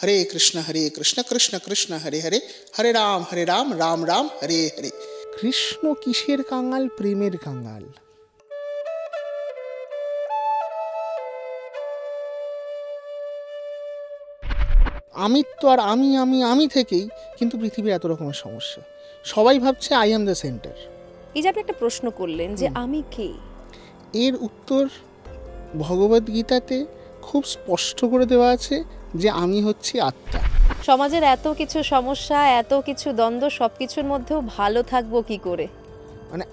হরে কৃষ্ণ কৃষ্ণ কৃষ্ণ হরে হরে, হরে রাম রাম রাম হরে হরে। কৃষ্ণ কিসের কাঙাল? প্রেমের কাঙাল। আমিত্ব আর আমি থেকেই কিন্তু পৃথিবীর এত রকমের সমস্যা। সবাই ভাবছে আই এম দ্য সেন্টার। এই যে আপনি একটা প্রশ্ন করলেন যে আমি কে, এর উত্তর ভগবদ গীতাতে খুব স্পষ্ট করে দেওয়া আছে যে আমি হচ্ছি আত্মা। সমাজের এত কিছু সমস্যা, এত কিছু দ্বন্দ্ব, সবকিছুর মধ্যেও ভালো থাকবো কি করে? মানে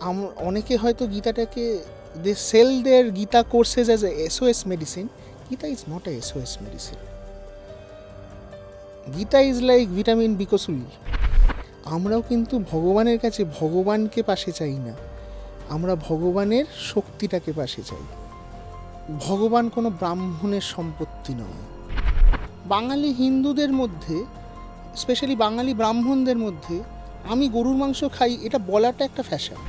অনেকে হয়তো গীতাটাকে they sell their Gita courses as a SOS medicine. Gita is not a SOS medicine. Gita is like vitamin Becosules. আমরাও কিন্তু ভগবানের কাছে ভগবানকে পাশে চাই না, আমরা ভগবানের শক্তিটাকে পাশে চাই। ভগবান কোনো ব্রাহ্মণের সম্পত্তি নয়। বাঙালি হিন্দুদের মধ্যে, স্পেশালি বাঙালি ব্রাহ্মণদের মধ্যে আমি গরুর মাংস খাই এটা বলাটা একটা ফ্যাশন।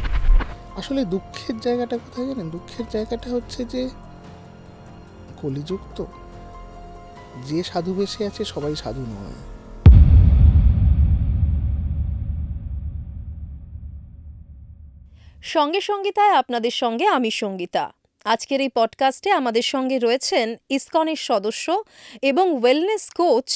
আসলে দুঃখের জায়গাটা কোথায় জানেন? দুঃখের জায়গাটা হচ্ছে যে কলিযুগ তো, যে সাধু বেশে আছে সবাই সাধু নয়। সঙ্গে সঙ্গীতায় আপনাদের সঙ্গে আমি সঙ্গীতা। আজকের এই পডকাস্টে আমাদের সঙ্গে রয়েছেন ইসকনের সদস্য এবং ওয়েলনেস কোচ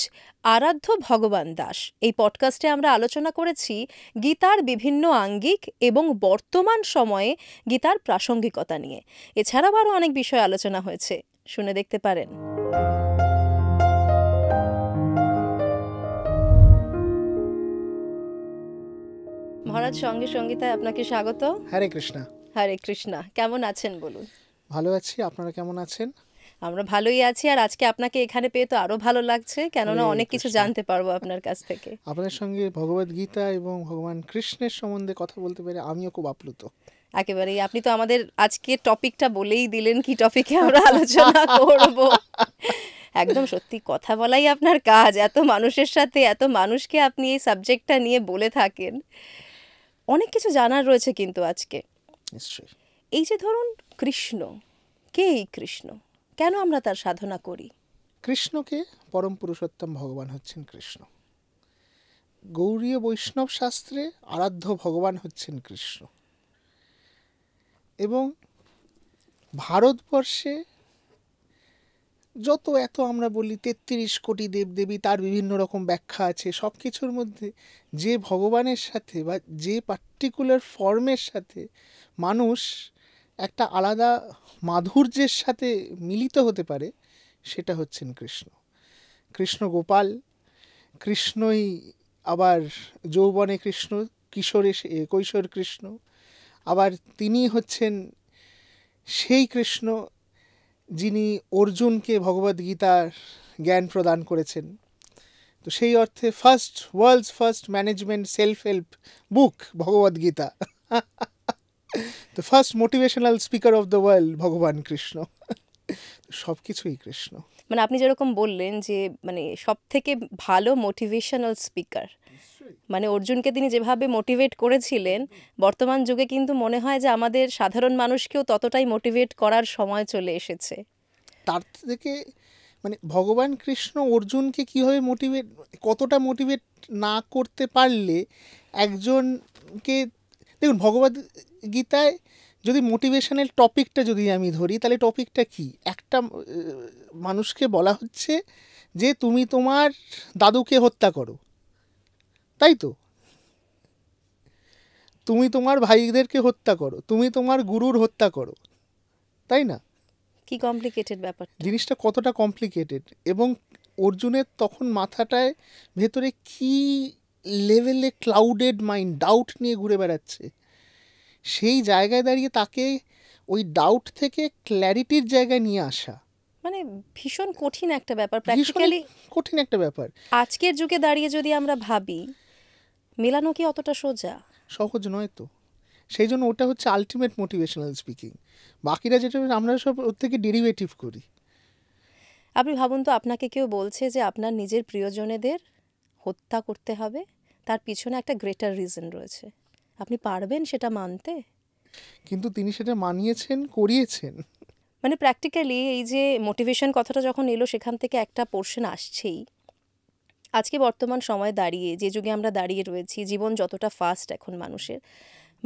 আরাধ্য ভগবান দাস। এই পডকাস্টে আমরা আলোচনা করেছি গীতার বিভিন্ন আঙ্গিক এবং বর্তমান সময়ে গীতার প্রাসঙ্গিকতা নিয়ে। এছাড়াও আরও অনেক বিষয় আলোচনা হয়েছে, শুনে দেখতে পারেন। মহারাজ, সঙ্গে সঙ্গীতায় আপনাকে স্বাগত। হরে কৃষ্ণা। হরে কৃষ্ণা। কেমন আছেন বলুন? ভালো আছি, আপনারা কেমন আছেন? আমরা ভালোই আছি, আর আজকে আপনাকে এখানে পেয়ে তো আরো ভালো লাগছে, কেননা অনেক কিছু জানতে পারবো আপনার কাছ থেকে। আপনার সঙ্গে ভগবদ গীতা এবং ভগবান কৃষ্ণের সম্বন্ধে কথা বলতে পেরে আমিও খুব আপ্লুত। একেবারেই, আপনি তো আমাদের আজকে টপিকটা বলেই দিলেন কি টপিকে আমরা আলোচনা করব। একদম সত্যি কথা বলাই আপনার কাজ, এত মানুষের সাথে এত মানুষকে আপনি এই সাবজেক্টটা নিয়ে বলে থাকেন। অনেক কিছু জানার রয়েছে কিন্তু আজকে। নিশ্চয়ই। এই যে ধরুন কৃষ্ণ, কে এই কৃষ্ণ? কেন আমরা তার সাধনা করি? কৃষ্ণকে পরম পুরুষোত্তম ভগবান হচ্ছেন কৃষ্ণ। গৌড়ীয় বৈষ্ণব শাস্ত্রে আরাধ্য ভগবান হচ্ছেন কৃষ্ণ। এবং ভারতবর্ষে যত এত আমরা বলি ৩৩ কোটি দেবদেবী, তার বিভিন্ন রকম ব্যাখ্যা আছে, সব কিছুর মধ্যে যে ভগবানের সাথে বা যে পার্টিকুলার ফর্মের সাথে মানুষ একটা আলাদা মাধুর্যের সাথে মিলিত হতে পারে সেটা হচ্ছেন কৃষ্ণ। কৃষ্ণ গোপাল, কৃষ্ণই আবার যৌবনে কৃষ্ণ, কিশোরে কৈশোর কৃষ্ণ, আবার তিনি হচ্ছেন সেই কৃষ্ণ যিনি অর্জুনকে ভগবদ্গীতার জ্ঞান প্রদান করেছেন। তো সেই অর্থে world's first management self help book Bhagavad Gita, the first motivational speaker of the world ভগবান কৃষ্ণ। সব কিছুই কৃষ্ণ। মানে আপনি যেরকম বললেন যে মানে সব থেকে ভালো মোটিভেশনাল স্পিকার, মানে অর্জুনকে তিনি যেভাবে মোটিভেট করেছিলেন, বর্তমান যুগে কিন্তু মনে হয় যে আমাদের সাধারণ মানুষকেও ততটাই মোটিভেট করার সময় চলে এসেছে। তার থেকে মানে ভগবান কৃষ্ণ অর্জুনকে কীভাবে কতটা মোটিভেট না করতে পারলে একজনকে, দেখুন ভগবদ গীতায় যদি মোটিভেশনাল টপিকটা যদি আমি ধরি, তাহলে টপিকটা কি? একটা মানুষকে বলা হচ্ছে যে তুমি তোমার দাদুকে হত্যা করো, তাই তো? তুমি তোমার ভাইদেরকে হত্যা করো, তুমি তোমার গুরুর হত্যা করো, তাই না? কি কমপ্লিকেটেড ব্যাপার, জিনিসটা কতটা কমপ্লিকেটেড। এবং অর্জুনের তখন মাথাটায় ভেতরে কি লেভেলে ক্লাউডেড মাইন্ড, ডাউট নিয়ে ঘুরে বেড়াচ্ছে। সেই জায়গায় দাঁড়িয়ে তাকে ওই ডাউট থেকে ক্ল্যারিটির জায়গায় নিয়ে আসা মানে ভীষণ কঠিন একটা ব্যাপার, প্র্যাকটিক্যালি কঠিন একটা ব্যাপার। আজকের যুগে দাঁড়িয়ে যদি আমরা ভাবি, মেলানো কি অতটা সোজা? সহজ নয় তো। সেই জন্য ওটা হচ্ছে আলটিমেট মোটিভেশনাল স্পিকিং। বাকিরা যেটা আমরা সব ওর থেকে ডেরিভেটিভ করি। আপনি ভাবুন তো, আপনাকে কেউ বলছে যে আপনার নিজের প্রিয়জনেদের হত্যা করতে হবে, তার পিছনে একটা গ্রেটার রিজন রয়েছে, আপনি পারবেন সেটা মানতে? কিন্তু তিনি সেটা মানিয়েছেন, করিয়েছেন। মানে প্র্যাকটিক্যালি এই যে মোটিভেশন কথাটা যখন এলো, সেখান থেকে একটা পোর্শন আসছেই আজকে বর্তমান সময়ে দাঁড়িয়ে যে যুগে আমরা দাঁড়িয়ে রয়েছি, জীবন যতটা ফাস্ট এখন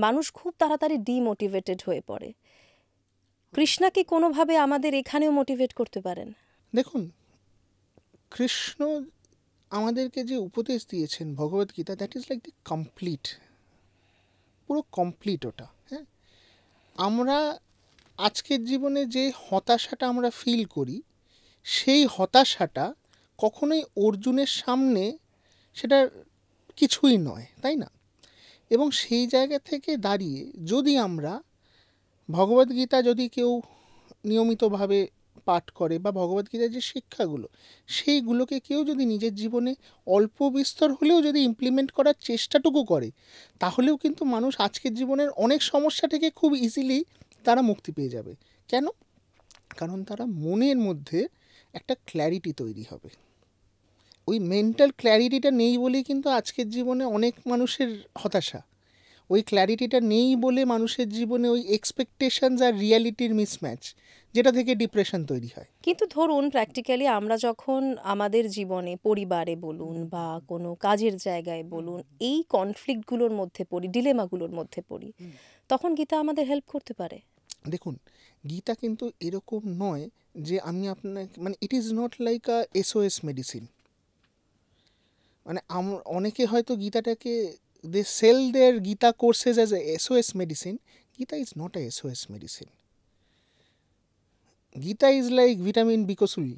মানুষ খুব তাড়াতাড়ি ডিমোটিভেটেড হয়ে পড়ে। কৃষ্ণা কি কোনোভাবে আমাদের এখানেও মোটিভেট করতে পারেন? দেখুন, কৃষ্ণ আমাদেরকে যে উপদেশ দিয়েছেন Bhagavad Gita, that is like the complete, পুরো কমপ্লিট ওটা। হ্যাঁ, আমরা আজকের জীবনে যে হতাশাটা আমরা ফিল করি, সেই হতাশাটা কখনোই অর্জুনের সামনে সেটা কিছুই নয়, তাই না? এবং সেই জায়গা থেকে দাঁড়িয়ে যদি আমরা ভগবদ্গীতা যদি কেউ নিয়মিতভাবে পাঠ করে বা ভগবদ্গীতার যে শিক্ষাগুলো সেইগুলোকে কেউ যদি নিজের জীবনে অল্প বিস্তর হলেও যদি ইমপ্লিমেন্ট করার চেষ্টাটুকু করে, তাহলেও কিন্তু মানুষ আজকের জীবনের অনেক সমস্যা থেকে খুব ইজিলি তারা মুক্তি পেয়ে যাবে। কেন? কারণ তারা মনের মধ্যে একটা ক্ল্যারিটি তৈরি হবে। ওই মেন্টাল ক্ল্যারিটিটা নেই বলেই কিন্তু আজকের জীবনে অনেক মানুষের হতাশা। ওই ক্ল্যারিটিটা নেই বলে মানুষের জীবনে ওই এক্সপেকটেশনস আর রিয়ালিটির মিসম্যাচ, যেটা থেকে ডিপ্রেশন তৈরি হয়। কিন্তু ধরুন প্র্যাকটিক্যালি আমরা যখন আমাদের জীবনে, পরিবারে বলুন বা কোনো কাজের জায়গায় বলুন, এই কনফ্লিক্টগুলোর মধ্যে পড়ি, ডিলেমাগুলোর মধ্যে পড়ি, তখন গীতা আমাদের হেল্প করতে পারে। দেখুন, গীতা কিন্তু এরকম নয় যে আমি আপনাকে, মানে it is not like a SOS medicine. মানে অনেকে হয়তো গীতাটাকে they sell their Gita courses as a SOS medicine. Gita is not a SOS medicine. Gita is like vitamin Becosules,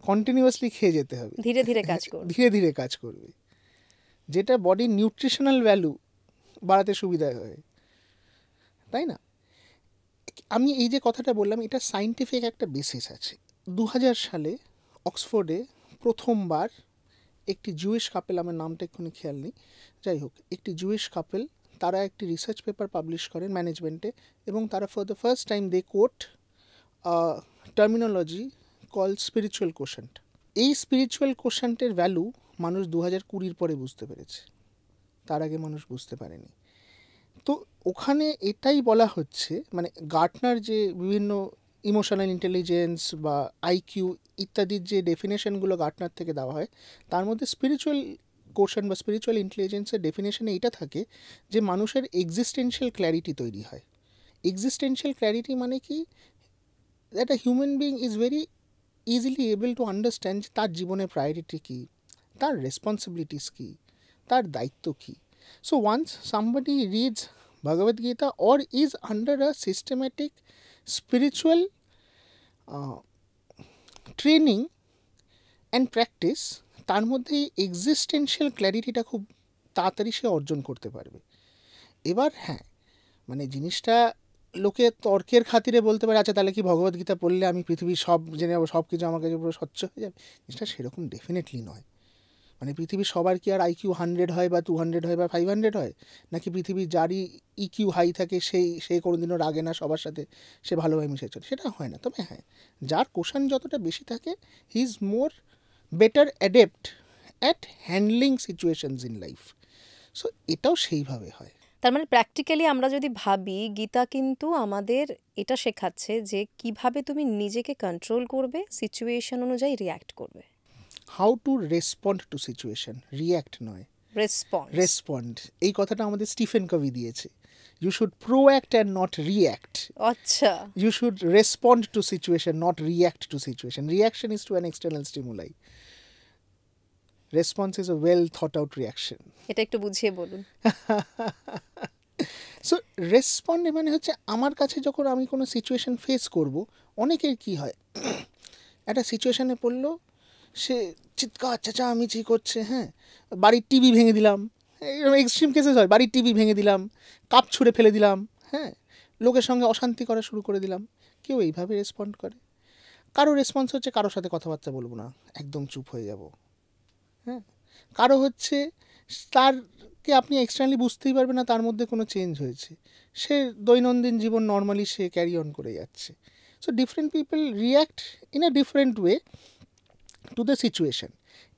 continuously খেয়ে যেতে হবে, ধীরে ধীরে কাজ করবে। ধীরে ধীরে কাজ করবে, যেটা বডির নিউট্রিশনাল ভ্যালু বাড়াতে সুবিধা হয়, তাই না? আমি এই যে কথাটা বললাম, এটা সাইন্টিফিক একটা বেসিস আছে। 2000 সালে অক্সফোর্ডে প্রথমবার একটি জুইশ কাপেল, আমার নামটা এক্ষুনি খেয়াল নেই, যাই হোক, একটি জুইশ কাপেল তারা একটি রিসার্চ পেপার পাবলিশ করেন ম্যানেজমেন্টে, এবং তারা for the first time they quote terminology call spiritual quotient. এই স্পিরিচুয়াল কোশেন্টের ভ্যালু মানুষ 2020 পরে বুঝতে পেরেছে, তার আগে মানুষ বুঝতে পারেনি। তো ওখানে এটাই বলা হচ্ছে, মানে গার্টনার যে বিভিন্ন ইমোশনাল ইন্টেলিজেন্স বা আইকিউ ইত্যাদির যে ডেফিনেশনগুলো গার্টনার থেকে দেওয়া হয়, তার মধ্যে স্পিরিচুয়াল কোশেন্ট বা স্পিরিচুয়াল ইন্টেলিজেন্সের ডেফিনেশনে এটা থাকে যে মানুষের এক্সিস্টেন্সিয়াল ক্ল্যারিটি তৈরি হয়। এক্সিস্টেন্সিয়াল ক্ল্যারিটি মানে কি, that a human being is very easily able to understand তার জীবনের প্রায়োরিটি কী, তার রেসপন্সিবিলিটিস কী, তার দায়িত্ব কী। So once somebody reads Bhagavad Gita or is under a systematic spiritual training and practice, তার মধ্যে এক্সিস্টেন্সিয়াল ক্ল্যারিটিটা খুব তাড়াতাড়ি সে অর্জন করতে পারবে। এবার হ্যাঁ, মানে জিনিসটা লোকে তর্কের খাতিরে বলতে পারে, আচ্ছা তাহলে কি ভগবদ্গীতা পড়লে আমি পৃথিবীর সব জেনে যাবো, সব কিছু আমার কাছে পুরো স্বচ্ছ হয়ে যাবে? জিনিসটা সেরকম ডেফিনেটলি নয়। মানে পৃথিবীর সবার কি আর IQ 100 হয় বা 200 হয় বা 500 হয়? নাকি পৃথিবীর যারই EQ হাই থাকে সে কোনোদিনও রাগে না, সবার সাথে সে ভালোভাবে মিশে চলে? সেটা হয় না। তবে হ্যাঁ, যার কোশ্চেন যতটা বেশি থাকে, he is more better adept at handling situations in life. So এটাও সেইভাবে হয়। তার মানে প্র্যাকটিক্যালি আমরা যদি ভাবি, গীতা কিন্তু আমাদের এটা শেখাচ্ছে যে কিভাবে তুমি নিজেকে কন্ট্রোল করবে, সিচুয়েশন অনুযায়ী রিয়্যাক্ট করবে। How to respond to situation, react নয়, রেসপন্ড। এই কথাটা আমাদের স্টিফেন কভি দিয়েছে। You should proact and not react. আচ্ছা, you should respond to situation, not react to situation. Reaction is to an external stimuli, response is a well thought out reaction. এটা একটু বুঝিয়ে বলুন। So respond মানে হচ্ছে, আমার কাছে যখন আমি কোনো সিচুয়েশন ফেস করব, অনেকের কি হয়, একটা সিচুয়েশানে পড়লো, সে চিৎকার চেঁচামেচি করছে, হ্যাঁ, বাড়ির টিভি ভেঙে দিলাম, এরকম এক্সট্রিম কেসেস হয়, বাড়ির টিভি ভেঙে দিলাম, কাপ ছুঁড়ে ফেলে দিলাম, হ্যাঁ, লোকের সঙ্গে অশান্তি করা শুরু করে দিলাম। কেউ এইভাবে রেসপন্ড করে। কারো রেসপন্স হচ্ছে কারোর সাথে কথাবার্তা বলবো না, একদম চুপ হয়ে যাব, হ্যাঁ। কারো হচ্ছে তারকে আপনি এক্সটার্নালি বুঝতেই পারবেন না তার মধ্যে কোনো চেঞ্জ হয়েছে, সে দৈনন্দিন জীবন নর্মালি সে ক্যারি অন করে যাচ্ছে। So different people react in a different way to the situation.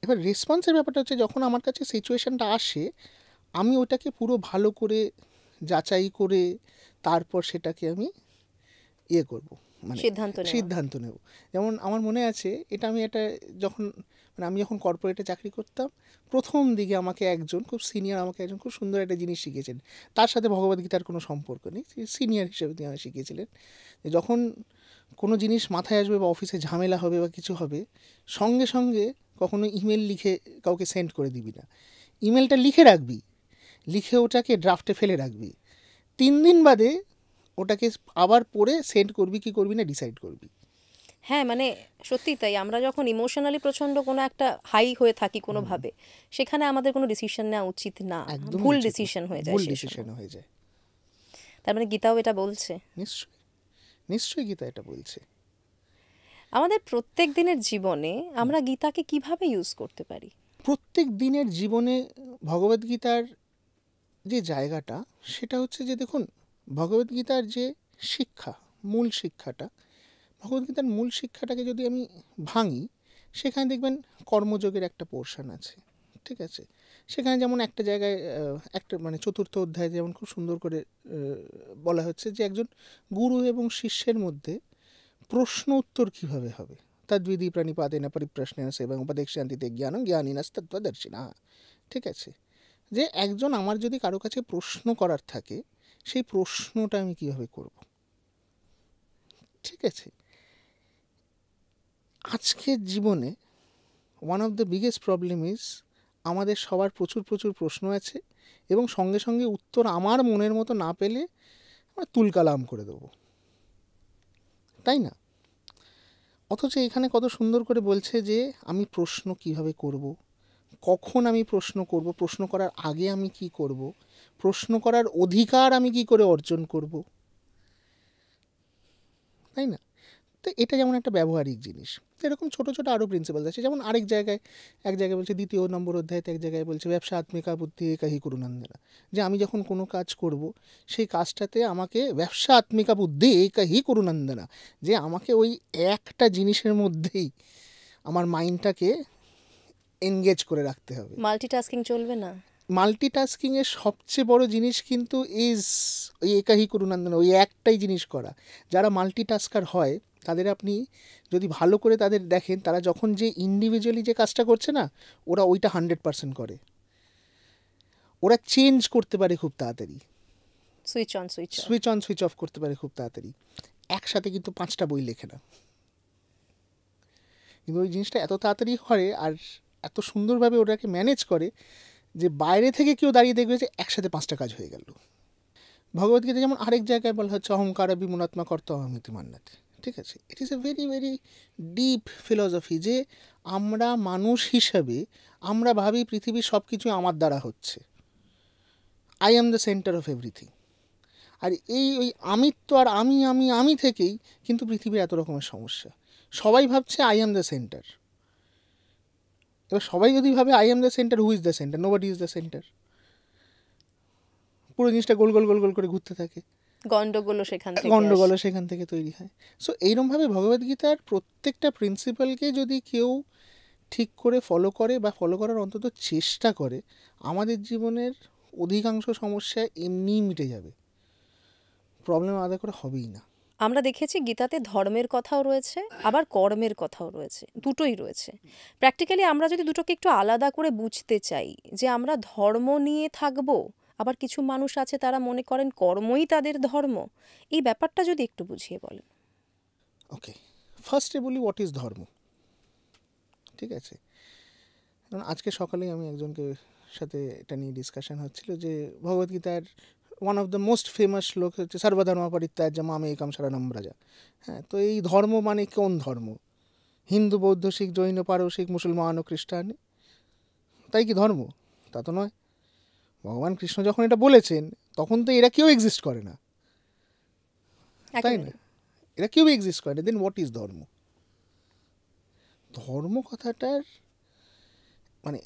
এবার রেসপন্সের ব্যাপারটা হচ্ছে, যখন আমার কাছে সিচুয়েশানটা আসে, আমি ওটাকে পুরো ভালো করে যাচাই করে তারপর সেটাকে আমি করব, মানে সিদ্ধান্ত নেওয়া। সিদ্ধান্ত নেব। যেমন আমার মনে আছে, এটা আমি যখন আমি যখন কর্পোরেটে চাকরি করতাম, প্রথম দিকে আমাকে একজন খুব সিনিয়র খুব সুন্দর একটা জিনিস শিখিয়েছেন। তার সাথে ভগবদ্গীতার কোনো সম্পর্ক নেই, সিনিয়র হিসেবে তিনি আমাকে শিখিয়েছিলেন যে যখন কোনো জিনিস মাথায় আসবে বা অফিসে ঝামেলা হবে বা কিছু হবে, সঙ্গে সঙ্গে কখনো ইমেল লিখে কাউকে সেন্ড করে দিবি না। ইমেলটা লিখে রাখবি, লিখে ওটাকে ড্রাফটে ফেলে রাখবি, 3 দিন বাদে ওটাকে আবার পড়ে সেন্ড করবি কি করবি না ডিসাইড করবি। হ্যাঁ, মানে সত্যিই তাই। আমরা যখন ইমোশনালি প্রচণ্ড কোনো একটা হাই হয়ে থাকি কোনোভাবে, সেখানে আমাদের কোনো ডিসিশন নেওয়া উচিত না, একদম ভুল ডিসিশন হয়ে যায় ভুল সেই ডিসিশন সময়। হয়ে যায়। তার মানে গীতাও এটা বলছে। নিশ্চয়ই, নিশ্চয়ই গীতা এটা বলছে। আমাদের প্রত্যেক দিনের জীবনে আমরা গীতাকে কিভাবে ইউজ করতে পারি? প্রত্যেক দিনের জীবনে ভগবদ্গীতার যে জায়গাটা, সেটা হচ্ছে যে দেখুন, ভগবদ্গীতার যে শিক্ষা, মূল শিক্ষাটা, ভগবদ্গীতার মূল শিক্ষাটাকে যদি আমি ভাঙি, সেখানে দেখবেন কর্মযোগের একটা পোর্শন আছে, ঠিক আছে? সেখানে যেমন একটা জায়গায় একটা মানে 4র্থ অধ্যায়ে যেমন খুব সুন্দর করে বলা হচ্ছে যে একজন গুরু এবং শিষ্যের মধ্যে প্রশ্ন উত্তর কীভাবে হবে। তদ্বিধি প্রাণীপাদেনা পরিপ্রশ্নেন এবং উপদেক্ষ্যন্তিতে জ্ঞানং জ্ঞানিনস্তত্ত্বদর্শিনা, ঠিক আছে? যে একজন আমার যদি কারো কাছে প্রশ্ন করার থাকে, সেই প্রশ্নটা আমি কীভাবে করব, ঠিক আছে? আজকের জীবনে one of the biggest problem is আমাদের সবার প্রচুর প্রচুর প্রশ্ন আছে এবং সঙ্গে সঙ্গে উত্তর আমার মনের মতো না পেলে আমরা তুলকালাম করে দেবো, তাই না? অথচ এখানে কত সুন্দর করে বলছে যে আমি প্রশ্ন কিভাবে করব, কখন আমি প্রশ্ন করব, প্রশ্ন করার আগে আমি কি করব, প্রশ্ন করার অধিকার আমি কি করে অর্জন করব, তাই না? তো এটা যেমন একটা ব্যবহারিক জিনিস। এরকম ছোটো ছোটো আরও প্রিন্সিপাল আছে। যেমন এক জায়গায় বলছে 2 নম্বর অধ্যায়তে, এক জায়গায় বলছে ব্যবসা আত্মিকা বুদ্ধি একাহি কুরুনন্দনা, যে আমি যখন কোনো কাজ করব সেই কাজটাতে আমাকে ব্যবসা আত্মিকা বুদ্ধি একাহি কুরুনন্দনা, যে আমাকে ওই একটা জিনিসের মধ্যেই আমার মাইন্ডটাকে এনগেজ করে রাখতে হবে। মাল্টিটাস্কিং চলবে না। মাল্টিটাস্কিংয়ের সবচেয়ে বড় জিনিস কিন্তু ইজ ওই একাহি কুরুনন্দন, ওই একটাই জিনিস করা। যারা মাল্টিটাস্কার হয় তাদের আপনি যদি ভালো করে তাদের দেখেন, তারা যখন যে ইন্ডিভিজুয়ালি যে কাজটা করছে না, ওরা ওইটা 100% করে। ওরা চেঞ্জ করতে পারে খুব তাড়াতাড়ি, সুইচ অন সুইচ অফ করতে পারে খুব তাড়াতাড়ি। একসাথে কিন্তু 5টা বই লেখে না, কিন্তু ওই জিনিসটা এত তাড়াতাড়ি করে আর এত সুন্দরভাবে ওটাকে ম্যানেজ করে যে বাইরে থেকে কেউ দাঁড়িয়ে দেখবে যে একসাথে 5টা কাজ হয়ে গেল। ভগবদ্গীতা যেমন আরেক জায়গায় বলা হচ্ছে অহংকার বিমূনাত্মা কর্তা অহমিতি মান্নাতে, ঠিক আছে? It is a very very deep philosophy যে আমরা মানুষ হিসাবে আমরা ভাবি পৃথিবীর সব কিছু আমার দ্বারা হচ্ছে, I am the centre of everything. আর ওই আমিত্ব আর আমি থেকেই কিন্তু পৃথিবীর এত রকমের সমস্যা। সবাই ভাবছে আই অ্যাম দ্য সেন্টার। এবার সবাই যদি ভাবে I am the centre, who is the centre? Nobody is the centre. পুরো জিনিসটা গোল গোল গোল গোল করে ঘুরতে থাকে, গন্ডগোলও সেখান থেকে তৈরি হয়। সো এইরকমভাবে ভগবদ্গীতার প্রত্যেকটা প্রিন্সিপালকে যদি কেউ ঠিক করে ফলো করে বা ফলো করার অন্তত চেষ্টা করে, আমাদের জীবনের অধিকাংশ সমস্যা এমনিই মিটে যাবে, প্রবলেম আলাদা করে হবেই না। আমরা দেখেছি গীতাতে ধর্মের কথাও রয়েছে, আবার কর্মের কথাও রয়েছে, দুটোই রয়েছে। প্র্যাকটিক্যালি আমরা যদি দুটোকে একটু আলাদা করে বুঝতে চাই, যে আমরা ধর্ম নিয়ে থাকবো, আবার কিছু মানুষ আছে তারা মনে করেন কর্মই তাদের ধর্ম, এই ব্যাপারটা যদি একটু বুঝিয়ে বলেন। ওকে, ফার্স্টে বলি হোয়াট ইজ ধর্ম, ঠিক আছে? কারণ আজকে সকালেই আমি একজনকে সাথে এটা নিয়ে ডিসকাশন হচ্ছিল যে ভগবদ্গীতার one of the most famous শ্লোক হচ্ছে সর্বধর্ম পরিত্যাজ্য মাম একম শরণম ব্রজ। হ্যাঁ, তো এই ধর্ম মানে কোন ধর্ম? হিন্দু, বৌদ্ধ, শিখ, জৈন, পারসিক, মুসলমান ও খ্রিস্টান, তাই কি ধর্ম? তা তো নয়। ভগবান কৃষ্ণ যখন এটা বলেছেন তখন তো এরা কেউ এক্সিস্ট করে না, তাই না? এরা কেউ এক্সিস্ট করে না। দেন হোয়াট ইজ ধর্ম? ধর্ম কথাটার মানে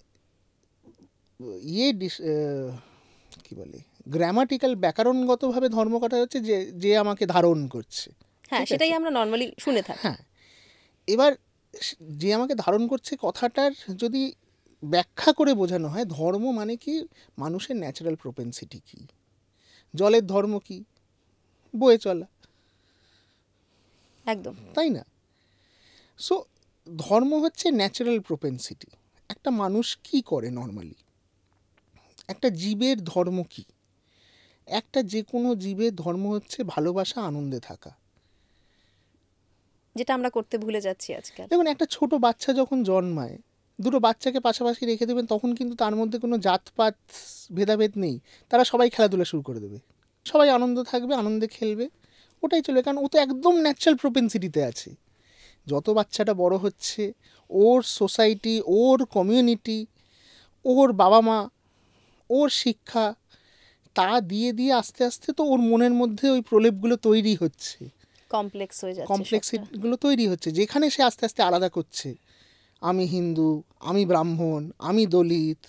কি বলে, গ্রামাটিক্যাল ব্যাকরণগতভাবে ধর্ম কথা হচ্ছে যে আমাকে ধারণ করছে। হ্যাঁ, সেটাই আমরা নর্মালি শুনে থাকি। হ্যাঁ, এবার যে আমাকে ধারণ করছে কথাটার যদি ব্যাখ্যা করে বোঝানো হয়, ধর্ম মানে কি মানুষের ন্যাচারাল প্রোপেন্সিটি কি? জলের ধর্ম কি? বয়ে চলা। একদম। তাই না? সো ধর্ম হচ্ছে ন্যাচারাল প্রোপেন্সিটি। একটা মানুষ কি করে নর্মালি, একটা জীবের ধর্ম কি? একটা যে কোনো জীবের ধর্ম হচ্ছে ভালোবাসা, আনন্দে থাকা। যেটা আমরা করতে ভুলে যাচ্ছি আজকাল। দেখুন, একটা ছোট বাচ্চা যখন জন্মায়, দুটো বাচ্চাকে পাশাপাশি রেখে দেবেন, তখন কিন্তু তার মধ্যে কোনো জাতপাত ভেদাভেদ নেই, তারা সবাই খেলাধুলা শুরু করে দেবে, সবাই আনন্দ থাকবে, আনন্দে খেলবে, ওটাই চলবে, কারণ ও তো একদম ন্যাচারাল প্রোপেন্সিটিতে আছে। যত বাচ্চাটা বড় হচ্ছে, ওর সোসাইটি, ওর কমিউনিটি, ওর বাবা মা, ওর শিক্ষা, তা দিয়ে দিয়ে আস্তে আস্তে তো ওর মনের মধ্যে ওই প্রলেপগুলো তৈরি হচ্ছে, কমপ্লেক্স হয়ে যাচ্ছে সবটা। কমপ্লেক্সিটিগুলো তৈরি হচ্ছে, যেখানে সে আস্তে আস্তে আলাদা করছে, আমি হিন্দু, আমি ব্রাহ্মণ, আমি দলিত,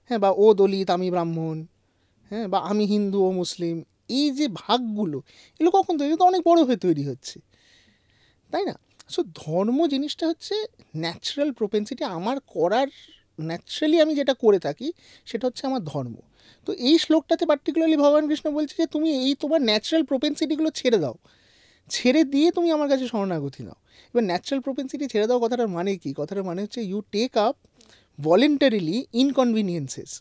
হ্যাঁ, বা ও দলিত আমি ব্রাহ্মণ, হ্যাঁ, বা আমি হিন্দু ও মুসলিম। এই যে ভাগগুলো, এগুলো কখন তৈরি? তো অনেক বড় হয়ে তৈরি হচ্ছে, তাই না? সো ধর্ম জিনিসটা হচ্ছে ন্যাচারাল প্রোপেন্সিটি, আমার করার, ন্যাচারালি আমি যেটা করে থাকি সেটা হচ্ছে আমার ধর্ম। তো এই শ্লোকটাতে পার্টিকুলারলি ভগবান কৃষ্ণ বলছে যে তুমি এই তোমার ন্যাচারাল প্রোপেন্সিটিগুলো ছেড়ে দাও, ছেড়ে দিয়ে তুমি আমার কাছে শরণাগতি নাও। এবার ন্যাচারাল প্রোপেন্সিটি ছেড়ে দাও কথাটার মানে কি? কথাটার মানে হচ্ছে ইউ টেক আপ ভলেন্টারিলি ইনকনভিনিয়েন্সেস,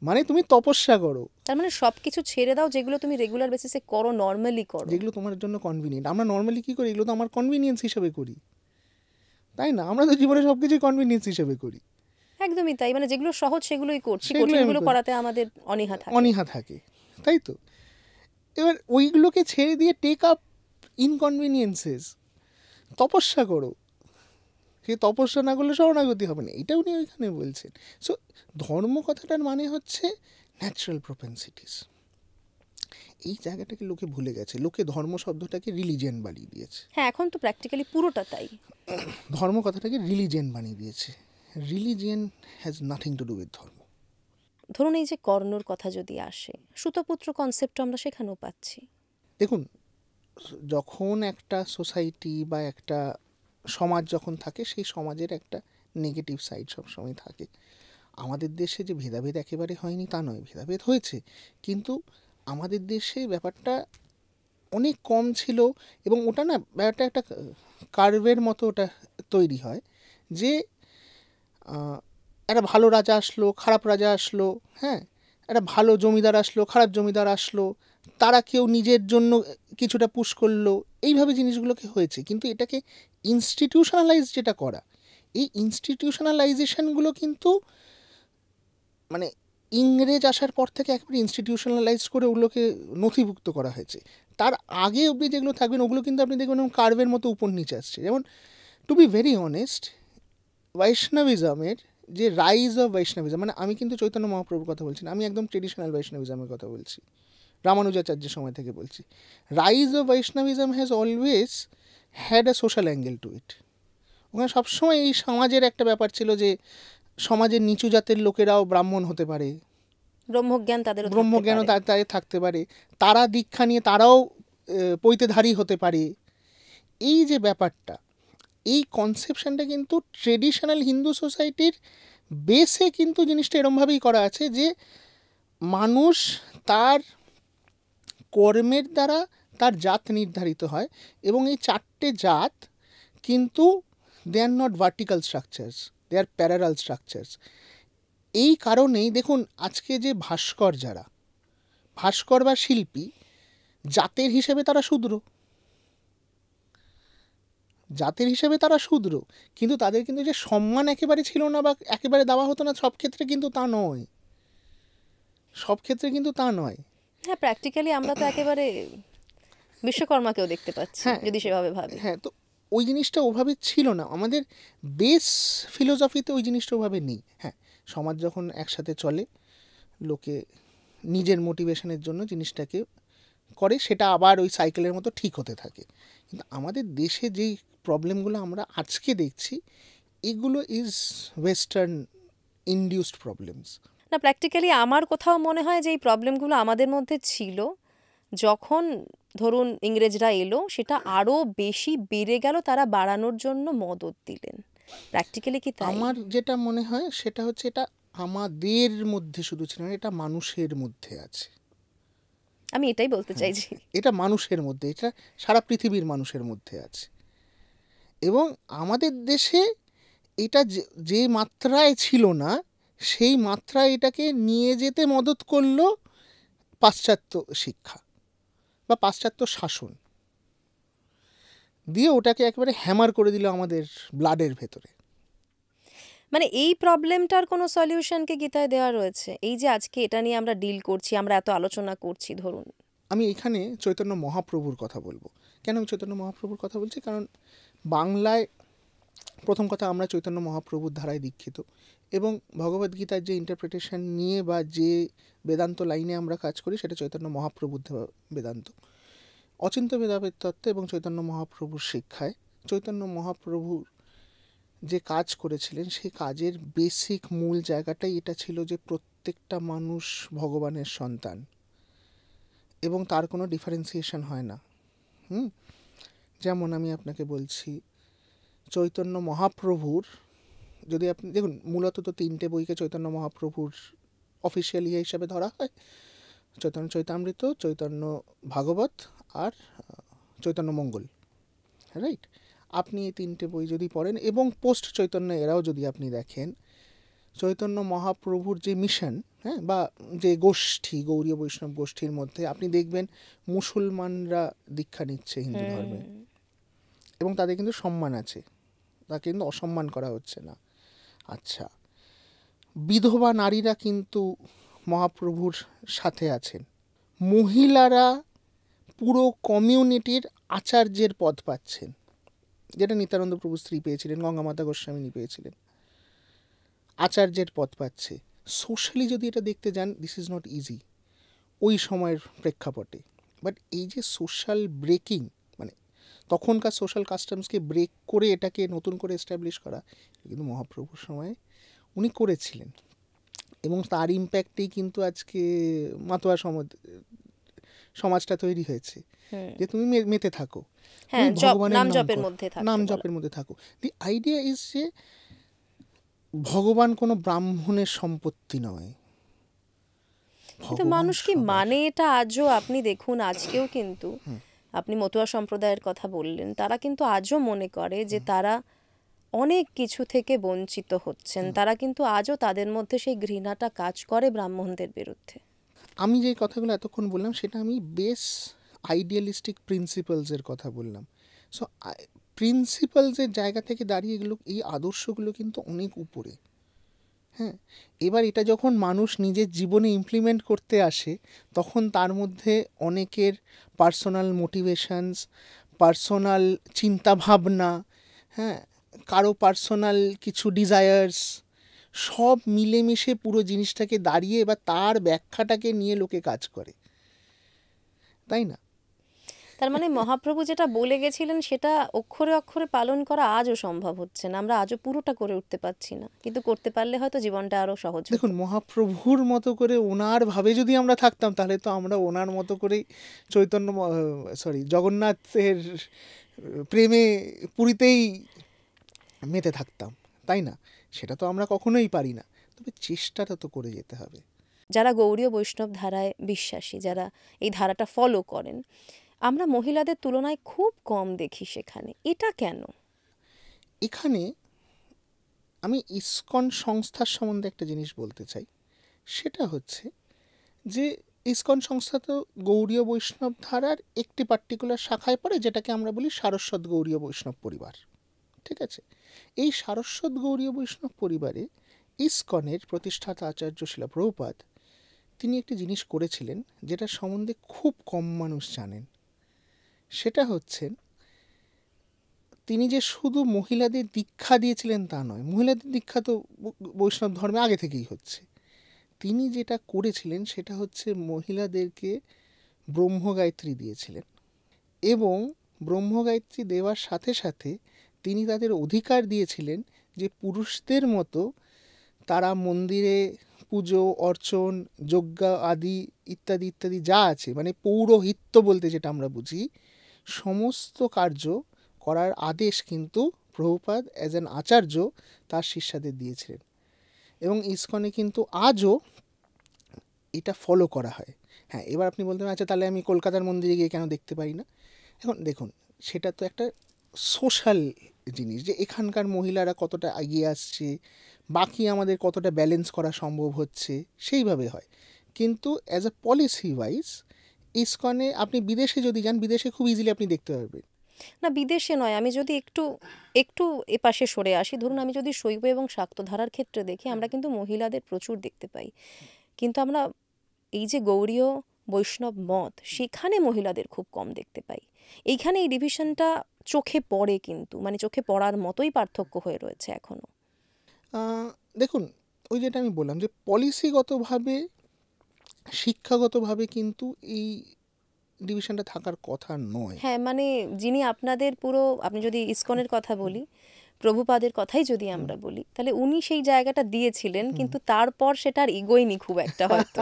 মানে তুমি তপস্যা করো, তার মানে সবকিছু ছেড়ে দাও যেগুলো তুমি রেগুলার বেসিসে করো, নর্মালি করো। যেগুলো তোমার জন্য কনভিনিয়েন্ট। আমরা নর্মালি কী করি? এগুলো তো আমার কনভিনিয়েন্স হিসেবে করি, তাই না? আমরা তো জীবনে সব কিছুই কনভিনিয়েন্স হিসেবে করি, একদমই তাই, মানে যেগুলো সহজ সেগুলোই করছি, সেগুলোই আমি কঠিনগুলো করি। করাতে আমাদের অনীহা থাকে। অনীহা থাকে, তাই তো? এবার ওইগুলোকে ছেড়ে দিয়ে টেক আপ ইনকনভিনিয়েন্সেস, তপস্যা করো। সেই তপস্যা না করলে শরণাগতি হবে না, এটা উনি ওইখানে বলছেন। সো ধর্ম কথাটার মানে হচ্ছে ন্যাচারাল প্রোপেন্সিটিস। এই জায়গাটাকে লোকে ভুলে গেছে, লোকে ধর্ম শব্দটাকে রিলিজিয়ান বানিয়ে দিয়েছে, হ্যাঁ, এখন তো প্র্যাকটিক্যালি পুরোটা তাই। ধর্ম কথাটাকে রিলিজিয়ান বানিয়ে দিয়েছে। Religion has nothing to do with ধর্ম। ধরুন এই যে কর্ণর কথা যদি আসে, সুতপুত্র কনসেপ্ট আমরা সেখানেও পাচ্ছি। দেখুন, যখন একটা সোসাইটি বা একটা সমাজ যখন থাকে, সেই সমাজের একটা নেগেটিভ সাইড সবসময় থাকে। আমাদের দেশে যে ভেদাভেদ একেবারে হয়নি তা নয়, ভেদাভেদ হয়েছে, কিন্তু আমাদের দেশে ব্যাপারটা অনেক কম ছিল, এবং ওটা না ব্যাপারটা একটা কার্ভের মতো ওটা তৈরি হয়, যে একটা ভালো রাজা আসলো, খারাপ রাজা আসলো, হ্যাঁ, একটা ভালো জমিদার আসলো, খারাপ জমিদার আসলো, তারা কেউ নিজের জন্য কিছুটা পুশ করলো, এইভাবে জিনিসগুলোকে হয়েছে। কিন্তু এটাকে ইনস্টিটিউশনালাইজ যেটা করা, এই ইনস্টিটিউশনালাইজেশনগুলো কিন্তু মানে ইংরেজ আসার পর থেকে একেবারে ইনস্টিটিউশনালাইজ করে ওগুলোকে নথিভুক্ত করা হয়েছে। তার আগে অবধি যেগুলো থাকবেন ওগুলো কিন্তু আপনি দেখবেন কার্ভের মতো উপর নিচে আসছে। যেমন, টু বি ভেরি অনেস্ট, বৈষ্ণবিজমের যে রাইজ অফ বৈষ্ণবিজম, মানে আমি কিন্তু চৈতন্য মহাপ্রভুর কথা বলছি না, আমি একদম ট্রেডিশনাল বৈষ্ণবিজমের কথা বলছি, রামানুজাচার্যের সময় থেকে বলছি। Rise of Vaishnavism has always had a social angle to it. ওখানে সবসময় এই সমাজের একটা ব্যাপার ছিল যে সমাজের নিচু জাতের লোকেরাও ব্রাহ্মণ হতে পারে, ব্রহ্মজ্ঞান তাদেরও ব্রহ্মজ্ঞানও থাকতে পারে। তাদের থাকতে পারে, তারা দীক্ষা নিয়ে তারাও পৈতেধারী হতে পারে। এই যে ব্যাপারটা, এই কনসেপশনটা কিন্তু ট্রেডিশনাল হিন্দু সোসাইটির বেসে কিন্তু জিনিসটা এরমভাবেই করা আছে যে মানুষ তার কর্মের দ্বারা তার জাত নির্ধারিত হয়, এবং এই চারটে জাত কিন্তু they are not vertical structures, they are parallel structures. এই কারণেই দেখুন, আজকে যে ভাস্কর, যারা ভাস্কর বা শিল্পী, জাতের হিসেবে তারা শূদ্র, জাতের হিসেবে তারা শূদ্র, কিন্তু তাদের কিন্তু যে সম্মান একেবারে ছিল না বা একেবারে দেওয়া হতো না, সব ক্ষেত্রে কিন্তু তা নয়, সব ক্ষেত্রে কিন্তু তা নয়। হ্যাঁ, প্র্যাকটিক্যালি আমরা তো একেবারে বিশ্বকর্মাকেও দেখতে পাচ্ছি, হ্যাঁ, যদি সেভাবে ভাবি। হ্যাঁ, তো ওই জিনিসটা ওভাবে ছিল না, আমাদের বেস ফিলোসফিতে ওই জিনিসটা ওভাবে নেই। হ্যাঁ, সমাজ যখন একসাথে চলে, লোকে নিজের মোটিভেশনের জন্য জিনিসটাকে করে, সেটা আবার ওই সাইকেলের মতো ঠিক হতে থাকে। কিন্তু আমাদের দেশে যেই প্রবলেমগুলো আমরা আজকে দেখছি, এগুলো ইজ ওয়েস্টার্ন ইনডিউসড প্রবলেমস। না, প্র্যাকটিক্যালি আমার কোথাও মনে হয় যে এই প্রবলেমগুলো আমাদের মধ্যে ছিল, যখন ধরুন ইংরেজরা এলো সেটা আরও বেশি বেড়ে গেল, তারা বাড়ানোর জন্য মদত দিলেন। প্র্যাকটিক্যালি কি তাই? আমার যেটা মনে হয় সেটা হচ্ছে, এটা আমাদের মধ্যে শুধু ছিল না, এটা মানুষের মধ্যে আছে। আমি এটাই বলতে চাইছি। এটা মানুষের মধ্যে, এটা সারা পৃথিবীর মানুষের মধ্যে আছে। এবং আমাদের দেশে এটা যে মাত্রায় ছিল না, সেই মাত্রায় এটাকে নিয়ে যেতে মদত করলো পাশ্চাত্য শিক্ষা বা পাশ্চাত্য শাসন, দিয়ে ওটাকে একেবারে হ্যামার করে দিল আমাদের ব্লাডের ভেতরে। মানে এই প্রবলেমটার কোনো সলিউশন কি গীতায় দেওয়া রয়েছে? এই যে আজকে এটা নিয়ে আমরা ডিল করছি, আমরা এত আলোচনা করছি, ধরুন আমি এখানে চৈতন্য মহাপ্রভুর কথা বলবো। কেন আমি চৈতন্য মহাপ্রভুর কথা বলছি? কারণ বাংলায় প্রথম কথা আমরা চৈতন্য মহাপ্রভুর ধারায় দীক্ষিত, এবং ভগবদ্গীতার যে ইন্টারপ্রিটেশন নিয়ে বা যে বেদান্ত লাইনে আমরা কাজ করি সেটা চৈতন্য মহাপ্রভুর বেদান্ত, অচিন্ত্য ভেদাভেদ তত্ত্ব এবং চৈতন্য মহাপ্রভুর শিক্ষায় চৈতন্য মহাপ্রভুর যে কাজ করেছিলেন সেই কাজের বেসিক মূল জায়গাটাই এটা ছিল যে প্রত্যেকটা মানুষ ভগবানের সন্তান এবং তার কোনো ডিফারেন্সিয়েশন হয় না। যেমন আমি আপনাকে বলছি, চৈতন্য মহাপ্রভুর যদি আপনি দেখুন, মূলত তো 3টে বইকে চৈতন্য মহাপ্রভুর অফিসিয়াল ইয়ে হিসাবে ধরা হয়, চৈতন্য চৈতামৃত, চৈতন্য ভাগবত আর চৈতন্য মঙ্গল, রাইট? আপনি এই 3টে বই যদি পড়েন এবং পোস্ট চৈতন্য এরাও যদি আপনি দেখেন, চৈতন্য মহাপ্রভুর যে মিশন, হ্যাঁ, বা যে গোষ্ঠী, গৌড়ীয় বৈষ্ণব গোষ্ঠীর মধ্যে আপনি দেখবেন মুসলমানরা দীক্ষা নিচ্ছে হিন্দু ধর্মে, এবং তাদের কিন্তু সম্মান আছে, তাকে কিন্তু অসম্মান করা হচ্ছে না। আচ্ছা, বিধবা নারীরা কিন্তু মহাপ্রভুর সাথে আছেন, মহিলারা পুরো কমিউনিটির আচার্যের পদ পাচ্ছেন, যেটা নিত্যানন্দ প্রভু স্ত্রী পেয়েছিলেন, গঙ্গামাতা গোস্বামিনী পেয়েছিলেন, আচার্যের পদ পাচ্ছে। সোশ্যালি যদি এটা দেখতে যান, দিস ইজ নট ইজি ওই সময়ের প্রেক্ষাপটে। বাট এই যে সোশ্যাল ব্রেকিং, মানে তখনকার সোশ্যাল কাস্টমসকে ব্রেক করে এটাকে নতুন করে এস্টাবলিশ করা, কিন্তু মহাপ্রভুর সময়ে উনি করেছিলেন, এবং তার ইম্প্যাক্টেই কিন্তু আজকে মাতোয়া সমাজটা তৈরি হয়েছে, যে তুমি মেতে থাকো, ভগবানের নাম জপের মধ্যে থাকো। দি আইডিয়া ইজ যে ভগবান কোনো ব্রাহ্মণের সম্পত্তি নয়, কিন্তু মানুষ কি মানে এটা আজও? আপনি দেখুন, আজকেও কিন্তু আপনি মতুয়া সম্প্রদায়ের কথা বললেন, তারা কিন্তু আজও মনে করে যে তারা অনেক কিছু থেকে বঞ্চিত হচ্ছেন, তারা কিন্তু আজও তাদের মধ্যে সেই ঘৃণাটা কাজ করে ব্রাহ্মণদের বিরুদ্ধে। আমি যে কথাগুলো এতক্ষণ বললাম সেটা আমি বেস আইডিয়ালিস্টিক প্রিন্সিপালসের কথা বললাম। সো প্রিন্সিপালসের জায়গা থেকে দাঁড়িয়ে এগুলো, এই আদর্শগুলো কিন্তু অনেক উপরে। হ্যাঁ, এবার এটা যখন মানুষ নিজের জীবনে ইমপ্লিমেন্ট করতে আসে, তখন তার মধ্যে অনেকের পার্সোনাল মোটিভেশনস, পার্সোনাল চিন্তাভাবনা, হ্যাঁ, কারো পার্সোনাল কিছু ডিজায়ার্স, সব মিলেমিশে পুরো জিনিসটাকে দাঁড়িয়ে এবার তার ব্যাখ্যাটাকে নিয়ে লোকে কাজ করে, তাই না? তার মানে মহাপ্রভু যেটা বলে গেছিলেন সেটা অক্ষরে অক্ষরে পালন করা আজও সম্ভব হচ্ছে না, আমরা আজও পুরোটা করে উঠতে পারছি না, কিন্তু করতে পারলে হয়তো জীবনটা আরো সহজ হতো। দেখুন, মহাপ্রভুর মতো করে ওনার ভাবে যদি আমরা থাকতাম, তাহলে তো আমরা ওনার মতো করেই জগন্নাথের প্রেমে পুরীতেই মেতে থাকতাম, তাই না? সেটা তো আমরা কখনোই পারি না, তবে চেষ্টাটা তো করে যেতে হবে। যারা গৌড়ীয় বৈষ্ণব ধারায় বিশ্বাসী, যারা এই ধারাটা ফলো করেন, আমরা মহিলাদের তুলনায় খুব কম দেখি সেখানে, এটা কেন? এখানে আমি ইসকন সংস্থার সম্বন্ধে একটা জিনিস বলতে চাই, সেটা হচ্ছে যে ইসকন সংস্থা তো গৌড়ীয় বৈষ্ণব ধারার একটি পার্টিকুলার শাখায় পড়ে, যেটাকে আমরা বলি সারস্বত গৌড়ীয় বৈষ্ণব পরিবার, ঠিক আছে? এই সারস্বত গৌড়ীয় বৈষ্ণব পরিবারে ইসকনের প্রতিষ্ঠাতা আচার্য শিলা প্রভুপাদ, তিনি একটি জিনিস করেছিলেন যেটা সম্বন্ধে খুব কম মানুষ জানেন। সেটা হচ্ছে, তিনি যে শুধু মহিলাদের দীক্ষা দিয়েছিলেন তা নয়, মহিলাদের দীক্ষা তো বৈষ্ণব ধর্মে আগে থেকেই হচ্ছে। তিনি যেটা করেছিলেন সেটা হচ্ছে মহিলাদেরকে ব্রহ্মগায়ত্রী দিয়েছিলেন, এবং ব্রহ্মগায়ত্রী দেওয়ার সাথে সাথে তিনি তাদের অধিকার দিয়েছিলেন যে পুরুষদের মতো তারা মন্দিরে পুজো অর্চন যজ্ঞ আদি ইত্যাদি ইত্যাদি যা আছে, মানে পৌরোহিত্য বলতে যেটা আমরা বুঝি, সমস্ত কার্য করার আদেশ কিন্তু প্রভুপাদ অ্যাজ অ্যান আচার্য তার শিষ্যদের দিয়েছিলেন, এবং ইসকনে কিন্তু আজও এটা ফলো করা হয়। হ্যাঁ, এবার আপনি বলতে পারেন আচ্ছা তাহলে আমি কলকাতার মন্দিরে গিয়ে কেন দেখতে পারি না? এখন দেখুন, সেটা তো একটা সোশ্যাল জিনিস, যে এখানকার মহিলারা কতটা এগিয়ে আসছে, বাকি আমাদের কতটা ব্যালেন্স করা সম্ভব হচ্ছে, সেইভাবে হয়। কিন্তু অ্যাজ আ পলিসি ওয়াইজ ইসকনে আপনি বিদেশে যদি যান, বিদেশে খুব ইজিলি আপনি দেখতে পারবেন। না, বিদেশে নয়, আমি যদি একটু একটু এপাশে সরে আসি, ধরুন আমি যদি শৈব এবং শাক্তধারার ক্ষেত্রে দেখি, আমরা কিন্তু মহিলাদের প্রচুর দেখতে পাই, কিন্তু আমরা এই যে গৌড়ীয় বৈষ্ণব মত, সেখানে মহিলাদের খুব কম দেখতে পাই। এইখানে এই ডিভিশনটা চোখে পড়ে, কিন্তু মানে চোখে পড়ার মতোই পার্থক্য হয়ে রয়েছে এখনো। দেখুন, ওই যেটা আমি বললাম যে পলিসিগতভাবে, শিক্ষাগতভাবে কিন্তু এই ডিভিশনটা থাকার কথা নয়। হ্যাঁ, মানে যিনি আপনাদের পুরো, আপনি যদি ইসকনের কথা বলি, প্রভুপাদের কথাই যদি আমরা বলি, তাহলে উনি সেই জায়গাটা দিয়েছিলেন, কিন্তু তারপর সেটা আর এগোয়নি খুব একটা হয়তো।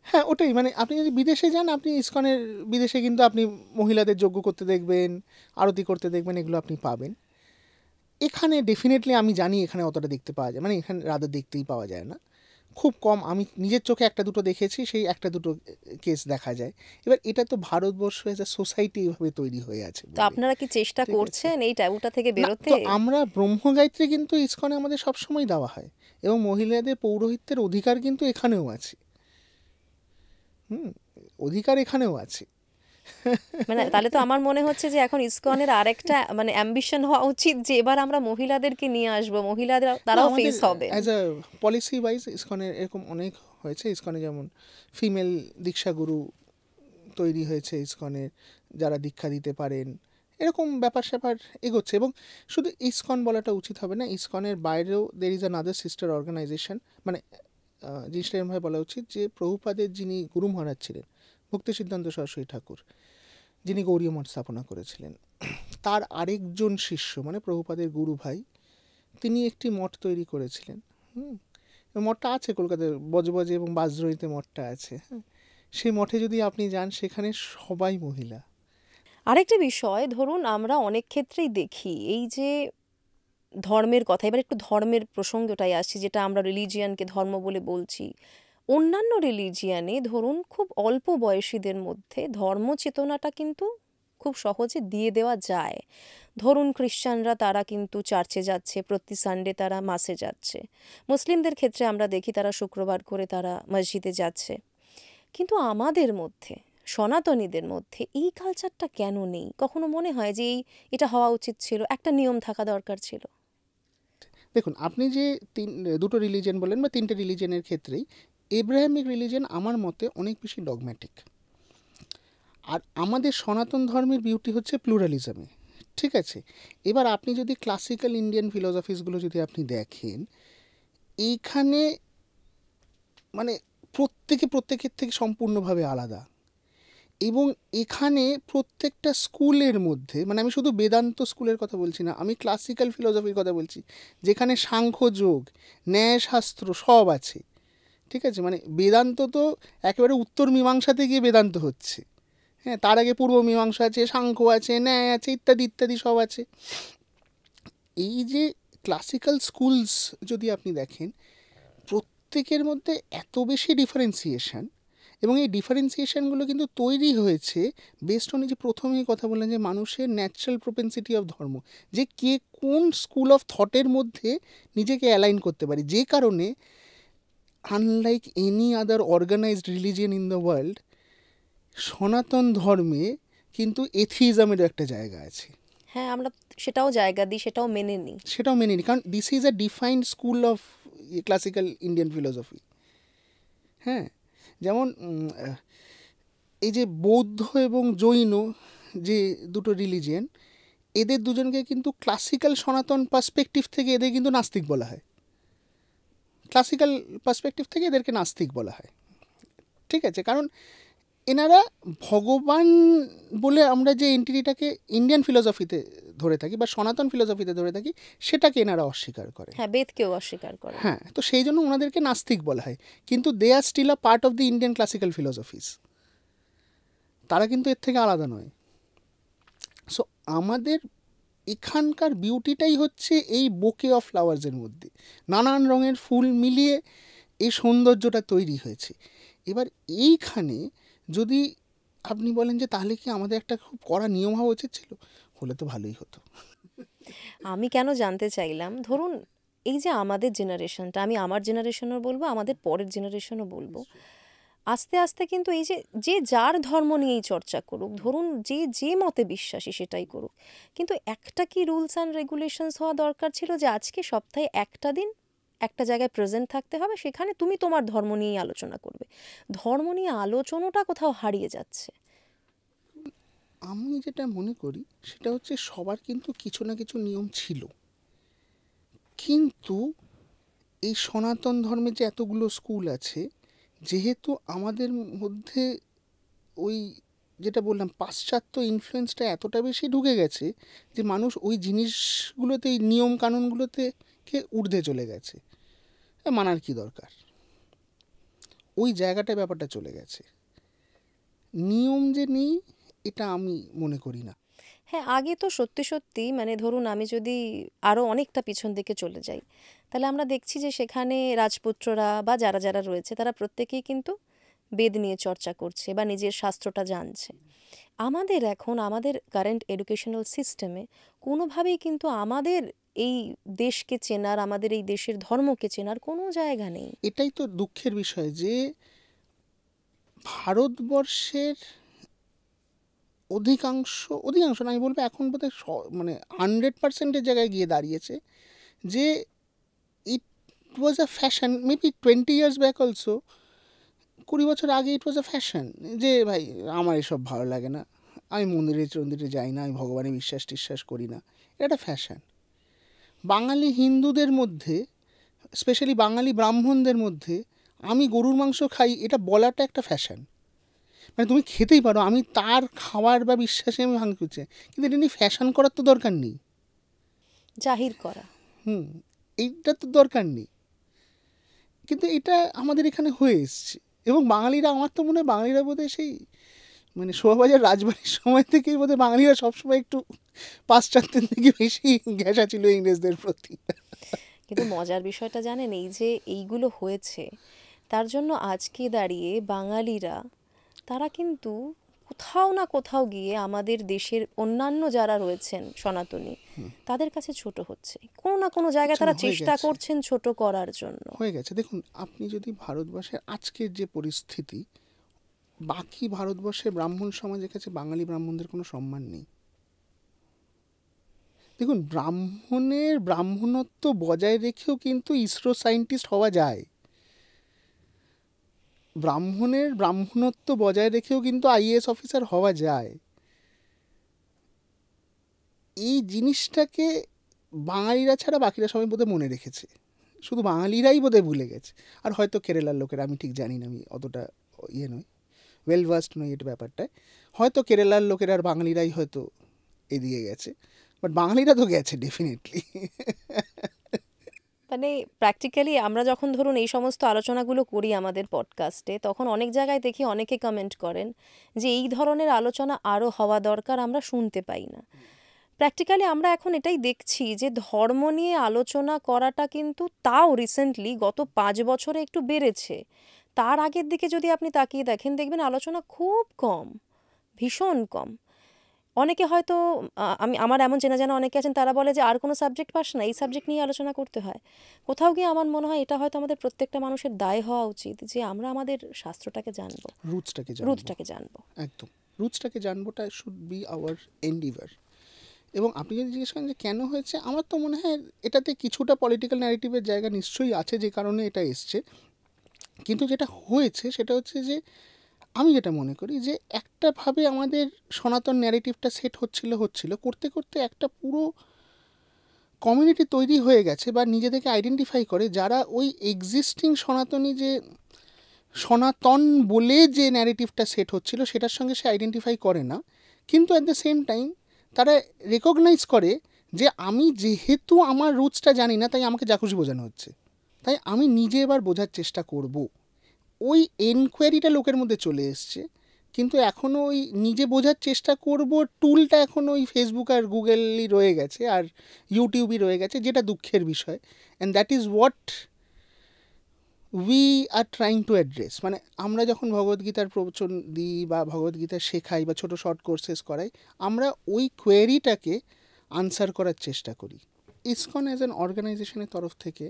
হ্যাঁ, ওটাই, মানে আপনি যদি বিদেশে যান, আপনি ইসকনের বিদেশে কিন্তু আপনি মহিলাদের যজ্ঞ করতে দেখবেন, আরতি করতে দেখবেন, এগুলো আপনি পাবেন। এখানে ডেফিনেটলি আমি জানি এখানে অতটা দেখতে পাওয়া যায়, মানে এখানে রাধা দেখতেই পাওয়া যায় না, খুব কম। আমি নিজের চোখে একটা দুটো দেখেছি, সেই একটা দুটো কেস দেখা যায়। এবার এটা তো ভারতবর্ষ এজ আ সোসাইটি এইভাবে তৈরি হয়ে আছে তো বলে। আপনারা কি চেষ্টা ঠিক আছে। করছেন এই ট্যাবুটা থেকে না, বেরোতে? তো আমরা ব্রহ্মগায়ত্রী কিন্তু ইসকনে আমাদের সবসময় দেওয়া হয়, এবং মহিলাদের পৌরোহিত্যের অধিকার কিন্তু এখানেও আছে। অধিকার এখানেও আছে। মানে তাহলে তো আমার মনে হচ্ছে যে এখন ইসকনের আরেকটা মানে অ্যাম্বিশন হওয়া উচিত, যে এবার আমরা মহিলাদেরকে নিয়ে আসবো, মহিলাদের না, তারাও আমাদের ফেস হবেন। অ্যাজ আ পলিসি ওয়াইজ ইসকনের এরকম অনেক হয়েছে। ইসকনে যেমন ফিমেল দীক্ষাগুরু তৈরি হয়েছে ইসকনের, যারা দীক্ষা দিতে পারেন, এরকম ব্যাপার স্যাপার এগোচ্ছে। এবং শুধু ইসকন বলাটা উচিত হবে না, ইসকনের বাইরেও there is another sister organisation. মানে জিনিসটা এরমভাবে বলা উচিত যে প্রভুপাদের যিনি গুরু মহারাজ ছিলেন, ভক্তি সিদ্ধান্ত সরস্বতী ঠাকুর, যিনি গৌড়ীয় মঠ স্থাপনা করেছিলেন, তার আরেকজন শিষ্য মানে প্রভুপাদের গুরু ভাই, তিনি একটি মঠ তৈরি করেছিলেন। মঠটা আছে কলকাতায়, বজবজে এবং বাজরইতে মঠটা আছে। হ্যাঁ, সেই মঠে যদি আপনি যান, সেখানে সবাই মহিলা। আরেকটা বিষয়, ধরুন আমরা অনেক ক্ষেত্রেই দেখি এই যে ধর্মের কথা, এবার একটু ধর্মের প্রসঙ্গটাই আসছি, যেটা আমরা রিলিজিয়ানকে ধর্ম বলে বলছি। অন্যান্য রিলিজিয়ানে ধরুন খুব অল্প বয়সীদের মধ্যে ধর্ম চেতনাটা কিন্তু খুব সহজে দিয়ে দেওয়া যায়। ধরুন খ্রিশ্চানরা, তারা কিন্তু চার্চে যাচ্ছে, প্রতি সানডে তারা মাসে যাচ্ছে। মুসলিমদের ক্ষেত্রে আমরা দেখি তারা শুক্রবার করে তারা মসজিদে যাচ্ছে। কিন্তু আমাদের মধ্যে, সনাতনীদের মধ্যে এই কালচারটা কেন নেই? কখনো মনে হয় যে এটা হওয়া উচিত ছিল, একটা নিয়ম থাকা দরকার ছিল? দেখুন, আপনি যে দুটো রিলিজিয়ন বললেন বা তিনটে রিলিজিয়নের ক্ষেত্রেই, এব্রাহামিক রিলিজিয়ন আমার মতে অনেক বেশি ডগম্যাটিক। আর আমাদের সনাতন ধর্মের বিউটি হচ্ছে প্লুরালিজমে। ঠিক আছে, এবার আপনি যদি ক্লাসিক্যাল ইন্ডিয়ান ফিলোসফিসগুলো যদি আপনি দেখেন, এইখানে মানে প্রত্যেকের থেকে সম্পূর্ণভাবে আলাদা। এবং এখানে প্রত্যেকটা স্কুলের মধ্যে, মানে আমি শুধু বেদান্ত স্কুলের কথা বলছি না, আমি ক্লাসিক্যাল ফিলোসফির কথা বলছি, যেখানে সাংখ্যযোগ, ন্যায়শাস্ত্র সব আছে। ঠিক আছে, মানে বেদান্ত তো একেবারে উত্তর মীমাংসাতে গিয়ে বেদান্ত হচ্ছে। হ্যাঁ, তার আগে পূর্ব মীমাংসা আছে, সাংখ্য আছে, ন্যায় আছে, ইত্যাদি ইত্যাদি সব আছে। এই যে ক্লাসিক্যাল স্কুলস যদি আপনি দেখেন, প্রত্যেকের মধ্যে এত বেশি ডিফারেন্সিয়েশন, এবং এই ডিফারেন্সিয়েশনগুলো কিন্তু তৈরি হয়েছে বেসড অন, যে প্রথমেই কথা বললেন যে মানুষের ন্যাচারাল প্রোপেন্সিটি অফ ধর্ম, যে কে কোন স্কুল অফ থটের মধ্যে নিজেকে অ্যালাইন করতে পারে। যে কারণে unlike any other organised religion in the world, সনাতন ধর্মে কিন্তু এথিইজমেরও একটা জায়গা আছে। হ্যাঁ, আমরা সেটাও জায়গা দিই, সেটাও মেনে নিই। সেটাও মেনে নিই, কারণ this is a defined school of classical Indian philosophy. হ্যাঁ, যেমন এই যে বৌদ্ধ এবং জৈন, যে দুটো রিলিজিয়ন, এদের দুজনকে কিন্তু ক্লাসিক্যাল সনাতন পার্সপেক্টিভ থেকে এদের কিন্তু নাস্তিক বলা হয়। ক্লাসিক্যাল পার্সপেক্টিভ থেকে এদেরকে নাস্তিক বলা হয়। ঠিক আছে, কারণ এনারা ভগবান বলে আমরা যে এন্টিটিটাকে ইন্ডিয়ান ফিলোসফিতে ধরে থাকি বা সনাতন ফিলোসফিতে ধরে থাকি, সেটাকে এনারা অস্বীকার করে। হ্যাঁ, বেদকেও অস্বীকার করে। হ্যাঁ, তো সেই জন্য ওনাদেরকে নাস্তিক বলা হয়। কিন্তু they are still a part of the Indian classical philosophies, তারা কিন্তু এর থেকে আলাদা নয়। সো আমাদের এখানকার বিউটিটাই হচ্ছে এই বোকে অফ ফ্লাওয়ার্সের মধ্যে নানান রঙের ফুল মিলিয়ে এই সৌন্দর্যটা তৈরি হয়েছে। এবার এইখানে যদি আপনি বলেন যে তাহলে কি আমাদের একটা খুব কড়া নিয়ম হওয়া উচিত ছিল, হলে তো ভালোই হতো। আমি কেন জানতে চাইলাম, ধরুন এই যে আমাদের জেনারেশনটা, আমি আমার জেনারেশনও বলবো, আমাদের পরের জেনারেশনও বলবো, আস্তে আস্তে কিন্তু এই যে যে যার ধর্ম নিয়েই চর্চা করুক, ধরুন যে যে মতে বিশ্বাসী সেটাই করুক, কিন্তু একটা কি রুলস অ্যান্ড রেগুলেশনস হওয়া দরকার ছিল যে আজকে সপ্তাহে একটা দিন একটা জায়গায় প্রেজেন্ট থাকতে হবে, সেখানে তুমি তোমার ধর্ম নিয়েই আলোচনা করবে। ধর্ম নিয়ে আলোচনাটা কোথাও হারিয়ে যাচ্ছে। আমি যেটা মনে করি সেটা হচ্ছে সবার কিন্তু কিছু না কিছু নিয়ম ছিল, কিন্তু এই সনাতন ধর্মের যে এতগুলো স্কুল আছে, যেহেতু আমাদের মধ্যে ওই যেটা বললাম পাশ্চাত্য ইনফ্লুয়েন্সটা এতটা বেশি ঢুকে গেছে যে মানুষ ওই জিনিসগুলোতে, এই নিয়ম কানুনগুলোতে কে ঊর্ধ্বে চলে গেছে। মানার কি দরকার, ওই জায়গাটায় ব্যাপারটা চলে গেছে। নিয়ম যে নেই এটা আমি মনে করি না। হ্যাঁ, আগে তো সত্যি সত্যি মানে ধরুন আমি যদি আরও অনেকটা পিছন দিকে চলে যাই, তাহলে আমরা দেখছি যে সেখানে রাজপুত্ররা বা যারা যারা রয়েছে তারা প্রত্যেকেই কিন্তু বেদ নিয়ে চর্চা করছে বা নিজের শাস্ত্রটা জানছে। আমাদের এখন আমাদের কারেন্ট এডুকেশনাল সিস্টেমে কোনোভাবেই কিন্তু আমাদের এই দেশকে চেনার, আমাদের এই দেশের ধর্মকে চেনার কোনো জায়গা নেই। এটাই তো দুঃখের বিষয় যে ভারতবর্ষের অধিকাংশ অধিকাংশ না, আমি বলবো এখন বোধহয় মানে 100%-এর জায়গায় গিয়ে দাঁড়িয়েছে যে it was a fashion, maybe 20 years back also, 20 বছর আগে ইট ওয়াজ আ ফ্যাশন যে ভাই আমার এসব ভালো লাগে না, আমি মন্দিরে টন্দিরে যাই না, আমি ভগবানে বিশ্বাস টিশ্বাস করি না, এটা একটা ফ্যাশন। বাঙালি হিন্দুদের মধ্যে, স্পেশালি বাঙালি ব্রাহ্মণদের মধ্যে আমি গরুর মাংস খাই এটা বলাটা একটা ফ্যাশন। মানে তুমি খেতেই পারো, আমি তার খাওয়ার বা বিশ্বাসে আমি ভাঙ করছি, কিন্তু এটা নিয়ে ফ্যাশন করার তো দরকার নেই। জাহির করা। এইটা তো দরকার নেই, কিন্তু এটা আমাদের এখানে হয়ে এসছে। এবং বাঙালিরা, আমার তো মনে হয় বাঙালিরা বোধহয় সেই মানে শোভাবাজার রাজবাড়ির সময় থেকেই বোধহয় বাঙালিরা সবসময় একটু পাশ্চাত্যের দিকে বেশি ঘেঁষা ছিল ইংরেজদের প্রতি। কিন্তু মজার বিষয়টা জানেন, এই যে এইগুলো হয়েছে তার জন্য আজকে দাঁড়িয়ে বাঙালিরা তারা কিন্তু কোথাও না কোথাও গিয়ে আমাদের দেশের অন্যান্য যারা রয়েছেন সনাতনী তাদের কাছে ছোট হচ্ছে, কোনো না কোনো জায়গায় তারা হয়ে চেষ্টা গেছে, করছেন ছোট করার জন্য। হয়ে গেছে। দেখুন আপনি যদি ভারতবর্ষের আজকের যে পরিস্থিতি, বাকি ভারতবর্ষের ব্রাহ্মণ সমাজের কাছে বাঙালি ব্রাহ্মণদের কোনো সম্মান নেই। দেখুন ব্রাহ্মণের ব্রাহ্মণত্ব বজায় রেখেও কিন্তু ইসরো সায়েন্টিস্ট হওয়া যায়, ব্রাহ্মণের ব্রাহ্মণত্ব বজায় রেখেও কিন্তু আইএএস অফিসার হওয়া যায়। এই জিনিসটাকে বাঙালিরা ছাড়া বাকিরা সবাই বোধহয় মনে রেখেছে, শুধু বাঙালিরাই বোধহয় ভুলে গেছে। আর হয়তো কেরালার লোকেরা, আমি ঠিক জানি না, আমি অতটা নই, ওয়েল ভার্সড নই এটা ব্যাপারটায়, হয়তো কেরালার লোকেরা আর বাঙালিরাই হয়তো এদিকে গেছে, বাট বাঙালিরা তো গেছে ডেফিনেটলি। মানে প্র্যাকটিক্যালি আমরা যখন ধরুন এই সমস্ত আলোচনাগুলো করি আমাদের পডকাস্টে, তখন অনেক জায়গায় দেখি অনেকে কমেন্ট করেন যে এই ধরনের আলোচনা আরও হওয়া দরকার, আমরা শুনতে পাই না। প্র্যাকটিক্যালি আমরা এখন এটাই দেখছি যে ধর্ম নিয়ে আলোচনা করাটা কিন্তু তাও রিসেন্টলি গত 5 বছরে একটু বেড়েছে। তার আগের দিকে যদি আপনি তাকিয়ে দেখেন, দেখবেন আলোচনা খুব কম, ভীষণ কম। অনেকে হয়তো আমার এমন চেনা জানা অনেকে আছেন, তারা বলে যে আর কোনো সাবজেক্ট পাস না, এই সাবজেক্ট নিয়ে আলোচনা করতে হয়। কোথাও গিয়ে আমার মনে হয় এটা হয়তো আমাদের প্রত্যেকটা মানুষের দায় হওয়া উচিত যে আমরা আমাদের শাস্ত্রটাকে জানবো, রুটসটাকে জানবো। একদম, রুটসটাকে জানবোটা শুড বি আওয়ার এন্ডিভার। এবং আপনি যদি জিজ্ঞেস করেন যে কেন হয়েছে, আমার তো মনে হয় এটাতে কিছুটা পলিটিক্যাল ন্যারেটিভের জায়গা নিশ্চয়ই আছে যে কারণে এটা এসছে। কিন্তু যেটা হয়েছে সেটা হচ্ছে যে আমি যেটা মনে করি যে একটাভাবে আমাদের সনাতন ন্যারেটিভটা সেট হচ্ছিল করতে করতে একটা পুরো কমিউনিটি তৈরি হয়ে গেছে বা নিজেদেরকে আইডেন্টিফাই করে, যারা ওই এক্সিস্টিং সনাতনী যে সনাতন বলে যে ন্যারেটিভটা সেট হচ্ছিল সেটার সঙ্গে সে আইডেন্টিফাই করে না, কিন্তু অ্যাট দ্য সেম টাইম তারা রেকগনাইজ করে যে আমি যেহেতু আমার রুটসটা জানি না তাই আমাকে যা খুশি বোঝানো হচ্ছে, তাই আমি নিজে এবার বোঝার চেষ্টা করব। ওই এনকোয়ারিটা লোকের মধ্যে চলে এসছে, কিন্তু এখনও ওই নিজে বোঝার চেষ্টা করব টুলটা এখনও ওই ফেসবুক আর গুগলই রয়ে গেছে আর ইউটিউবই রয়ে গেছে, যেটা দুঃখের বিষয়। And that is what we are trying to address, মানে আমরা যখন ভগবদ্গীতার প্রবচন দিই বা ভগবদ্গীতা শেখাই বা ছোটো শর্ট কোর্সেস করাই, আমরা ওই কোয়েরিটাকে আনসার করার চেষ্টা করি। ইসকন অ্যাজ অ্যান অর্গানাইজেশনের তরফ থেকে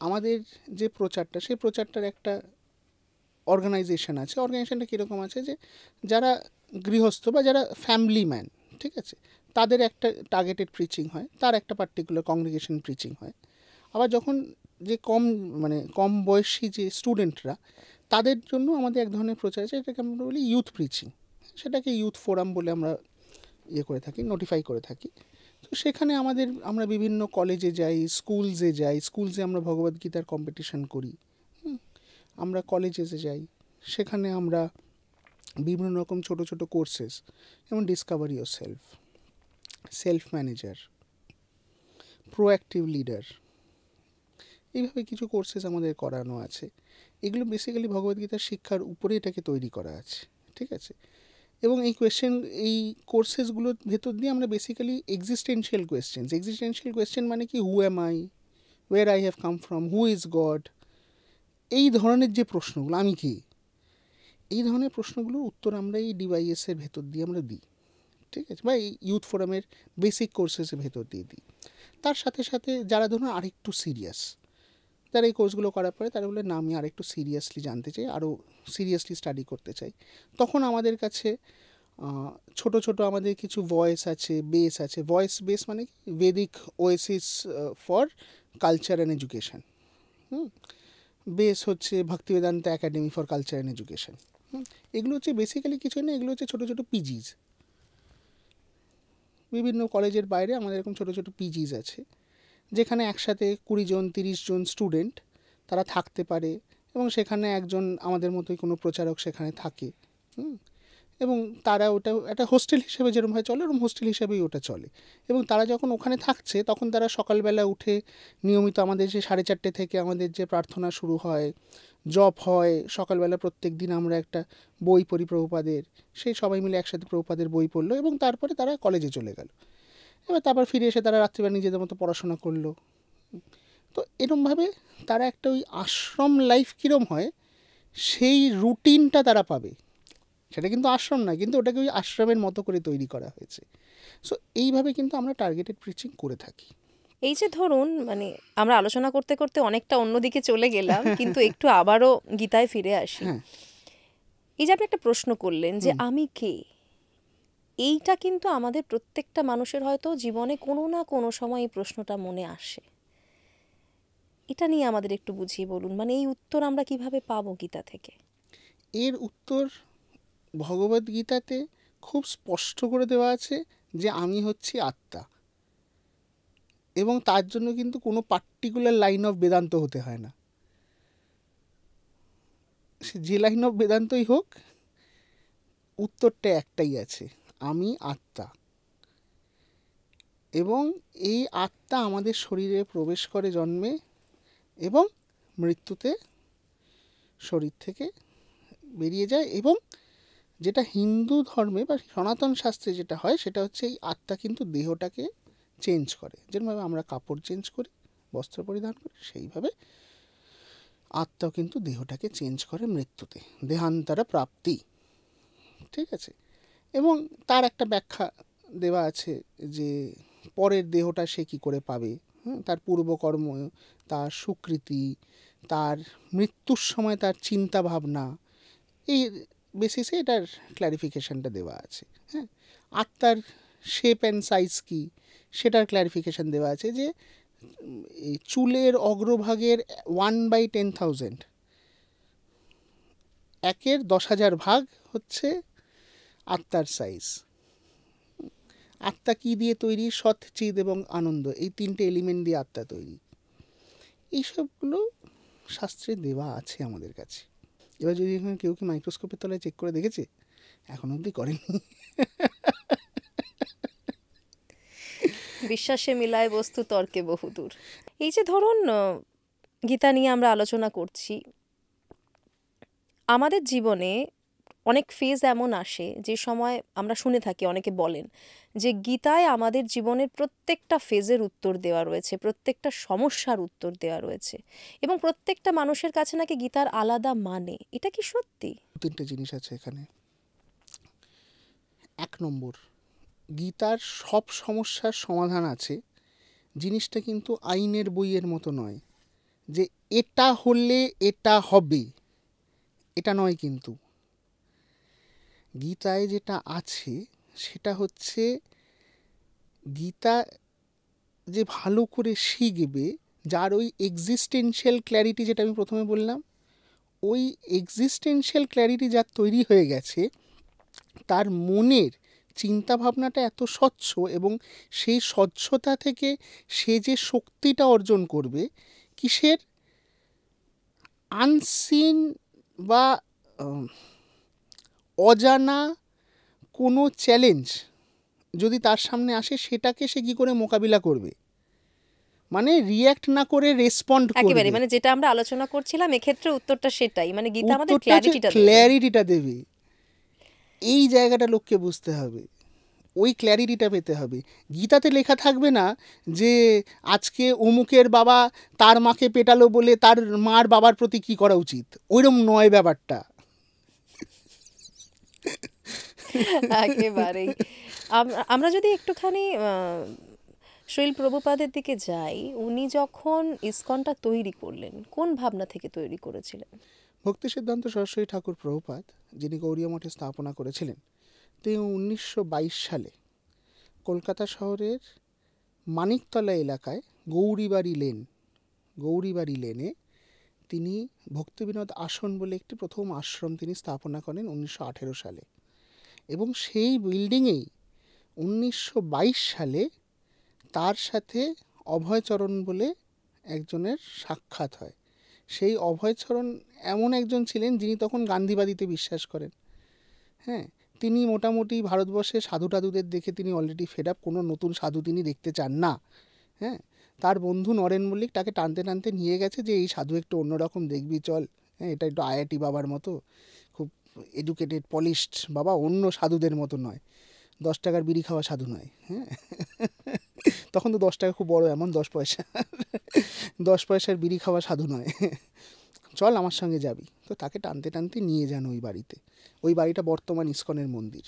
আমাদের যে প্রচারটা, সেই প্রচারটার একটা অর্গানাইজেশন আছে। অর্গানাইজেশনটা কীরকম আছে, যে যারা গৃহস্থ বা যারা ফ্যামিলি ম্যান, ঠিক আছে, তাদের একটা টার্গেটেড প্রিচিং হয়, তার একটা পার্টিকুলার কংগ্রিগেশন প্রিচিং হয়। আবার যখন যে কম বয়সী যে স্টুডেন্টরা, তাদের জন্য আমাদের এক ধরনের প্রচার আছে, এটাকে আমরা বলি ইউথ প্রিচিং। সেটাকে ইউথ ফোরাম বলে আমরা করে থাকি, নোটিফাই করে থাকি। তো সেখানে আমরা বিভিন্ন কলেজে যাই, স্কুলসে আমরা ভগবদ্গীতার কম্পিটিশান করি। আমরা কলেজেসে যাই, সেখানে আমরা বিভিন্ন রকম ছোট ছোট কোর্সেস, যেমন Discovery your self manager, proactive leader, এইভাবে কিছু কোর্সেস আমাদের করানো আছে। এগুলো বেসিক্যালি ভগবদ্গীতার শিক্ষার উপরে এটাকে তৈরি করা আছে, ঠিক আছে। এবং এই কোর্সেসগুলোর ভেতর দিয়ে আমরা বেসিক্যালি এক্সিস্টেন্সিয়াল কোয়েশ্চেন মানে কি, who am I, where I have come from, who is God, এই ধরনের যে প্রশ্নগুলো, আমি কি, এই ধরনের প্রশ্নগুলোর উত্তর আমরা এই ডিওয়াইএসের ভেতর দিয়ে আমরা দিই, ঠিক আছে, বা এই ইউথ ফোরামের বেসিক কোর্সেসের ভেতর দিয়ে দিই। তার সাথে সাথে যারা ধরুন আরেকটু সিরিয়াস, তারা এই কোর্সগুলো করার পরে তারা বলে, না আমি আরেকটু সিরিয়াসলি জানতে চাই, আরও সিরিয়াসলি স্টাডি করতে চাই, তখন আমাদের কাছে ছোট ছোট আমাদের কিছু ভয়েস আছে। ভয়েস বেস মানে কি, Vedic oasis for culture and education, BACE হচ্ছে Bhaktivedanta academy for culture and education. এগুলো হচ্ছে বেসিক্যালি কিছু না, এগুলো হচ্ছে ছোটো ছোটো পিজিজ। বিভিন্ন কলেজের বাইরে আমাদের এরকম ছোটো ছোটো পিজিজ আছে, যেখানে একসাথে 20 জন 30 জন স্টুডেন্ট তারা থাকতে পারে, এবং সেখানে একজন আমাদের মতোই কোনো প্রচারক সেখানে থাকে, এবং তারা ওটা একটা হোস্টেল হিসেবে যেরকমভাবে চলে, ওরকম হোস্টেল হিসেবেই ওটা চলে। এবং তারা যখন ওখানে থাকছে, তখন তারা সকালবেলা উঠে নিয়মিত আমাদের যে 4:30 থেকে আমাদের যে প্রার্থনা শুরু হয়, জপ হয়, সকালবেলা প্রত্যেক দিন আমরা একটা বই পড়ি প্রভুপাদের, সেই সবাই মিলে একসাথে প্রভুপাদের বই পড়লো, এবং তারপরে তারা কলেজে চলে গেল। এবার তারপর ফিরে এসে তারা রাত্রিবেলা নিজেদের মতো পড়াশোনা করলো। তো এরমভাবে তারা একটা ওই আশ্রম লাইফ কীরম হয়, সেই রুটিনটা তারা পাবে। সেটা কিন্তু আশ্রম নয়, কিন্তু ওটাকে ওই আশ্রমের মতো করে তৈরি করা হয়েছে। সো এইভাবে কিন্তু আমরা টার্গেটেড প্রিচিং করে থাকি। এই যে ধরুন, মানে আমরা আলোচনা করতে করতে অনেকটা অন্যদিকে চলে গেলাম, কিন্তু একটু আবারও গীতায় ফিরে আসি। এই যে আপনি একটা প্রশ্ন করলেন যে আমি কে, এইটা কিন্তু আমাদের প্রত্যেকটা মানুষের হয়তো জীবনে কোনো না কোনো সময় এই প্রশ্নটা মনে আসে। এটা নিয়ে আমাদের একটু বুঝিয়ে বলুন, মানে এই উত্তর আমরা কিভাবে পাবো গীতা থেকে? এর উত্তর ভগবদ্গীতাতে খুব স্পষ্ট করে দেওয়া আছে যে আমি হচ্ছি আত্মা, এবং তার জন্য কিন্তু কোনো পার্টিকুলার লাইন অফ বেদান্ত হতে হয় না। সে যে লাইন অফ বেদান্তই হোক, উত্তরটা একটাই আছে, আমি আত্মা। এবং এই আত্মা আমাদের শরীরে প্রবেশ করে জন্মে, এবং মৃত্যুতে শরীর থেকে বেরিয়ে যায়। এবং যেটা হিন্দু ধর্মে বা সনাতন শাস্ত্রে যেটা হয়, সেটা হচ্ছে এই আত্মা কিন্তু দেহটাকে চেঞ্জ করে। যেরকমভাবে আমরা কাপড় চেঞ্জ করি, বস্ত্র পরিধান করি, সেইভাবে আত্মাও কিন্তু দেহটাকে চেঞ্জ করে মৃত্যুতে, দেহান্তরা প্রাপ্তি, ঠিক আছে। এবং তার একটা ব্যাখ্যা দেওয়া আছে যে পরের দেহটা সে কী করে পাবে, তার পূর্বকর্ম, তার সুকৃতি, তার মৃত্যুর সময় তার চিন্তা ভাবনা, এই বেসিসে এটার ক্ল্যারিফিকেশানটা দেওয়া আছে। আত্মার শেপ অ্যান্ড সাইজ কী, সেটার ক্ল্যারিফিকেশান দেওয়া আছে যে এই চুলের অগ্রভাগের 1/10,000, 1/10,000 ভাগ হচ্ছে আত্মার সাইজ। আত্মা কী দিয়ে তৈরি? সৎ, চিদ এবং আনন্দ, এই 3টে এলিমেন্ট দিয়ে আত্মা তৈরি। এইসবগুলো শাস্ত্রে দেওয়া আছে আমাদের কাছে। এবার যদি কেউ কি মাইক্রোস্কোপের তলায় চেক করে দেখেছে? এখন অবধি করেনি। বিশ্বাসে মিলায় বস্তু তর্কে বহুদূর। এই যে ধরুন গীতা নিয়ে আমরা আলোচনা করছি, আমাদের জীবনে অনেক ফেজ এমন আসে যে সময় আমরা শুনে থাকি, অনেকে বলেন যে গীতায় আমাদের জীবনের প্রত্যেকটা ফেজের উত্তর দেওয়া রয়েছে, প্রত্যেকটা সমস্যার উত্তর দেওয়া রয়েছে, এবং প্রত্যেকটা মানুষের কাছে নাকি গীতার আলাদা মানে। এটা কি সত্যি? তিনটে জিনিস আছে এখানে। এক নম্বর, গীতার সব সমস্যার সমাধান আছে। জিনিসটা কিন্তু আইনের বইয়ের মতো নয় যে এটা হলে এটা হবে, এটা নয়। কিন্তু গীতায় যেটা আছে সেটা হচ্ছে, গীতা যে ভালো করে শিখবে, যার ওই এক্সিস্টেন্সিয়াল ক্ল্যারিটি, যেটা আমি প্রথমে বললাম, ওই এক্সিস্টেন্সিয়াল ক্ল্যারিটি যার তৈরি হয়ে গেছে, তার মনের চিন্তা ভাবনাটা এত স্বচ্ছ, এবং সেই স্বচ্ছতা থেকে সে যে শক্তিটা অর্জন করবে, কিসের আনসিন বা অজানা কোনো চ্যালেঞ্জ যদি তার সামনে আসে, সেটাকে সে কী করে মোকাবিলা করবে, মানে রিয়্যাক্ট না করে রেসপন্ড একেবারে, করবে। মানে যেটা আমরা আলোচনা করছিলাম এক্ষেত্রে উত্তরটা সেটাই, মানে গীতা আমাদের উত্তরটা ক্ল্যারিটিটা দেবে। ক্ল্যারিটিটা দেবে। এই জায়গাটা লোককে বুঝতে হবে, ওই ক্ল্যারিটিটা পেতে হবে। গীতাতে লেখা থাকবে না যে আজকে অমুকের বাবা তার মাকে পেটালো বলে তার মার বাবার প্রতি কী করা উচিত, ওইরকম নয় ব্যাপারটা। একেবারেই। আমরা যদি একটুখানি শ্রীল প্রভুপাদের দিকে যাই, উনি যখন ইসকনটা তৈরি করলেন কোন ভাবনা থেকে তৈরি করেছিলেন? ভক্তি সিদ্ধান্ত সরস্বতী ঠাকুর প্রভুপাদ, যিনি গৌড়ীয় মঠে স্থাপনা করেছিলেন, তিনি 1922 সালে কলকাতা শহরের মানিকতলা এলাকায় গৌরীবাড়ি লেনে তিনি ভক্তিবিনোদ আসন বলে একটি প্রথম আশ্রম তিনি স্থাপনা করেন 1918 সালে। এবং সেই বিল্ডিংয়েই 1922 সালে তার সাথে অভয়চরণ বলে একজনের সাক্ষাৎ হয়। সেই অভয়চরণ এমন একজন ছিলেন যিনি তখন গান্ধীবাদীতে বিশ্বাস করেন। হ্যাঁ, তিনি মোটামুটি ভারতবর্ষে সাধু টাধুদের দেখে তিনি অলরেডি ফেড আপ, কোনো নতুন সাধু তিনি দেখতে চান না। হ্যাঁ, তার বন্ধু নরেন মল্লিক তাকে টানতে টানতে নিয়ে গেছে যে এই সাধু একটু অন্যরকম দেখবি, চল, হ্যাঁ, এটা একটু আইআইটি বাবার মতো, খুব এডুকেটেড পলিশড বাবা, অন্য সাধুদের মতো নয়, 10 টাকার বিড়ি খাওয়া সাধু নয়। হ্যাঁ, তখন তো 10 টাকা খুব বড়, এমন 10 পয়সা, 10 পয়সার বিড়ি খাওয়া সাধু নয়, চল আমার সঙ্গে যাবি। তো তাকে টানতে টানতে নিয়ে যান ওই বাড়িতে। ওই বাড়িটা বর্তমান ইসকনের মন্দির।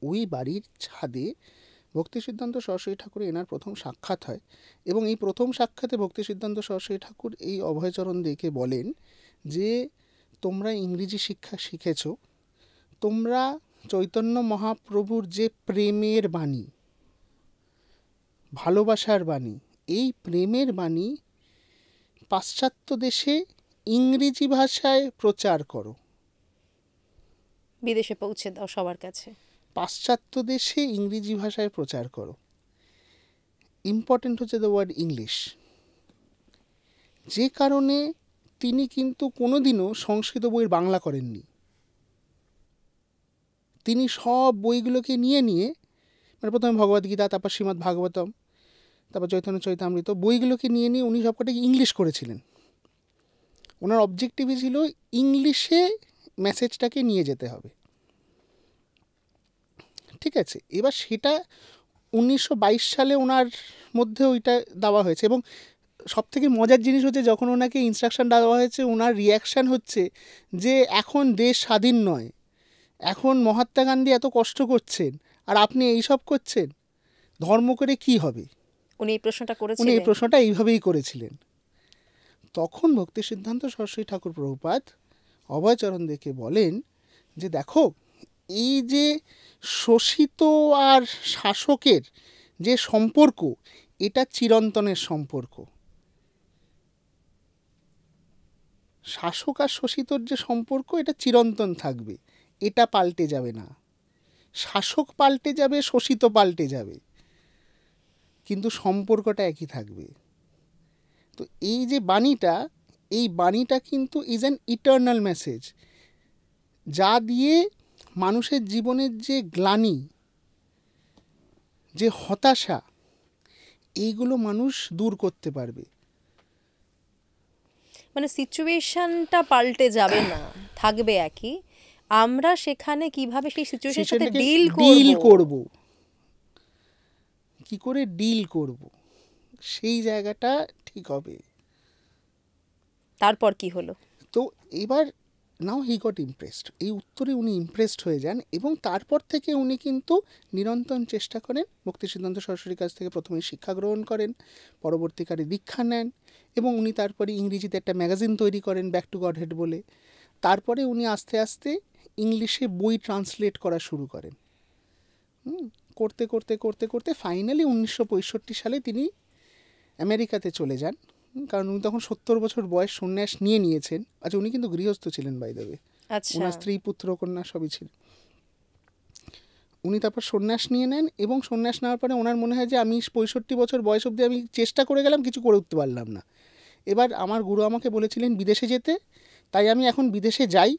ওই বাড়ির ছাদে ভক্তি সিদ্ধান্ত সরস্বতী ঠাকুর এনার প্রথম সাক্ষাৎ হয়, এবং এই প্রথম সাক্ষাতে ভক্তি সিদ্ধান্ত সরস্বতী ঠাকুর এই অভয়চরণ দেখে বলেন যে তোমরা ইংরেজি শিক্ষা শিখেছ, তোমরা চৈতন্য মহাপ্রভুর যে প্রেমের বাণী, ভালোবাসার বাণী, এই প্রেমের বাণী পাশ্চাত্য দেশে ইংরেজি ভাষায় প্রচার করো, বিদেশে পৌঁছে দাও সবার কাছে। পাশ্চাত্য দেশে ইংরেজি ভাষায় প্রচার করো। ইম্পর্টেন্ট হচ্ছে দ্য ওয়ার্ড ইংলিশ। যে কারণে তিনি কিন্তু কোনোদিনও সংস্কৃত বইয়ের বাংলা করেননি। তিনি সব বইগুলোকে নিয়ে মানে প্রথমে ভগবদ্গীতা, তারপর শ্রীমদ্ ভাগবতম, তারপর চৈতন্য চৈতামৃত, বইগুলোকে নিয়ে উনি সবকটাকে ইংলিশ করেছিলেন। ওনার অবজেক্টিভই ছিল ইংলিশে মেসেজটাকে নিয়ে যেতে হবে। ঠিক আছে, এবার সেটা 1922 সালে ওনার মধ্যে ওইটা দেওয়া হয়েছে। এবং সবথেকে মজার জিনিস হচ্ছে, যখন ওনাকে ইনস্ট্রাকশন দেওয়া হয়েছে, ওনার রিয়াকশান হচ্ছে যে এখন দেশ স্বাধীন নয়, এখন মহাত্মা গান্ধী এত কষ্ট করছেন আর আপনি এইসব করছেন, ধর্ম করে কি হবে? উনি এই প্রশ্নটা উনি করেছিলেন। এই প্রশ্নটা এইভাবেই করেছিলেন। তখন ভক্তি সিদ্ধান্ত সরস্বতী ঠাকুর প্রভুপাদ অভয়চরণ দেখে বলেন যে দেখো, এই যে শোষিত আর শাসকের যে সম্পর্ক, এটা চিরন্তনের সম্পর্ক। শাসক আর শোষিতর যে সম্পর্ক, এটা চিরন্তন থাকবে, এটা পাল্টে যাবে না। শাসক পাল্টে যাবে, শোষিত পাল্টে যাবে, কিন্তু সম্পর্কটা একই থাকবে। তো এই যে বাণীটা, এই বাণীটা কিন্তু ইজ অ্যান ইটার্নাল মেসেজ, যা দিয়ে মানুষের জীবনের যে গ্লানি, যে হতাশা, এইগুলো মানুষ দূর করতে পারবে। মানে সিচুয়েশনটা পাল্টে যাবে না, থাকবে একই। আমরা সেখানে কিভাবে সেই সিচুয়েশনের সাথে সেটাকে ডিল ডিল করব করব, কি করে ডিল করব, সেই জায়গাটা ঠিক হবে। তারপর কি হলো? তো এবার নাও হি গট ইমপ্রেসড, এই উত্তরে উনি ইমপ্রেসড হয়ে যান এবং তারপর থেকে উনি কিন্তু নিরন্তর চেষ্টা করেন, ভক্তি সিদ্ধান্ত সরস্বতীর কাছ থেকে প্রথমে শিক্ষা গ্রহণ করেন, পরবর্তীকালে দীক্ষা নেন এবং উনি তারপরে ইংরেজিতে একটা ম্যাগাজিন তৈরি করেন ব্যাক টু গডহেড বলে। তারপরে উনি আস্তে আস্তে ইংলিশে বই ট্রান্সলেট করা শুরু করেন। করতে করতে করতে করতে ফাইনালি 1965 সালে তিনি আমেরিকাতে চলে যান, কারণ উনি তখন 70 বছর বয়স, সন্ন্যাস নিয়ে নিয়েছেন। আচ্ছা, উনি কিন্তু গৃহস্থ ছিলেন বাই দ্য ওয়ে, আচ্ছা, ওনার স্ত্রী পুত্র কন্যা সবই ছিল। উনি তারপর সন্ন্যাস নিয়ে নেন এবং সন্ন্যাস নেওয়ার পরে ওনার মনে হয় যে আমি 65 বছর বয়স অবধি আমি চেষ্টা করে গেলাম, কিছু করে উঠতে পারলাম না। এবার আমার গুরু আমাকে বলেছিলেন বিদেশে যেতে, তাই আমি এখন বিদেশে যাই,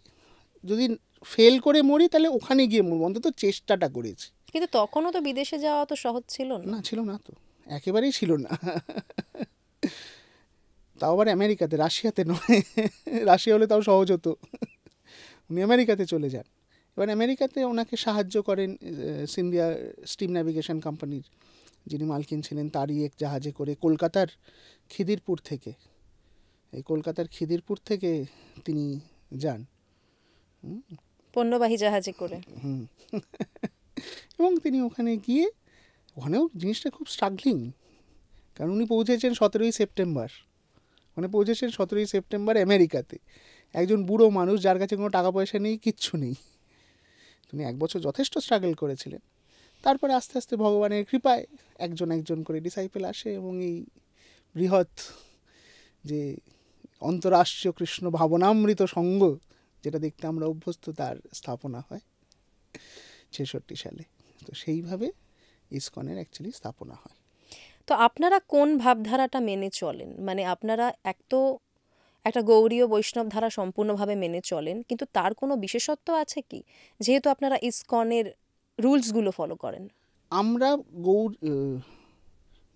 যদি ফেল করে মরি তাহলে ওখানে গিয়ে মরব, অন্তত চেষ্টাটা করেছি। কিন্তু তখনও তো বিদেশে যাওয়া তো সহজ ছিল না। না, ছিল না তো, একেবারেই ছিল না। তাও আবার আমেরিকাতে, রাশিয়াতে নয়। রাশিয়া হলে তাও সহজ হতো। উনি আমেরিকাতে চলে যান। এবার আমেরিকাতে ওনাকে সাহায্য করেন সিন্ধিয়া স্টিম ন্যাভিগেশন কোম্পানির যিনি মালকিন ছিলেন, তারই এক জাহাজে করে কলকাতার খিদিরপুর থেকে, এই কলকাতার খিদিরপুর থেকে তিনি যান পণ্যবাহী জাহাজে করে। এবং তিনি ওখানে গিয়ে, ওখানেও জিনিসটা খুব স্ট্রাগলিং, কারণ উনি পৌঁছেছেন 17ই সেপ্টেম্বর, মানে পৌঁছেছেন 17ই সেপ্টেম্বর আমেরিকাতে। একজন বুড়ো মানুষ যার কাছে কোনো টাকা পয়সা নেই, কিচ্ছু নেই। তিনি 1 বছর যথেষ্ট স্ট্রাগল করেছিলেন। তারপরে আস্তে আস্তে ভগবানের কৃপায় একজন একজন করে ডিসাইপেল আসে এবং এই বৃহৎ যে অন্তরাষ্ট্রীয় কৃষ্ণ ভাবনামৃত সঙ্ঘ, যেটা দেখতে আমরা অভ্যস্ত, তার স্থাপনা হয় 66 সালে। তো সেইভাবে ইসকনের অ্যাকচুয়ালি স্থাপনা হয়। তো আপনারা কোন ভাবধারাটা মেনে চলেন? মানে আপনারা একটা গৌড়ীয় বৈষ্ণব ধারা সম্পূর্ণভাবে মেনে চলেন, কিন্তু তার কোনো বিশেষত্ব আছে কি, যেহেতু আপনারা ইসকনের রুলসগুলো ফলো করেন? আমরা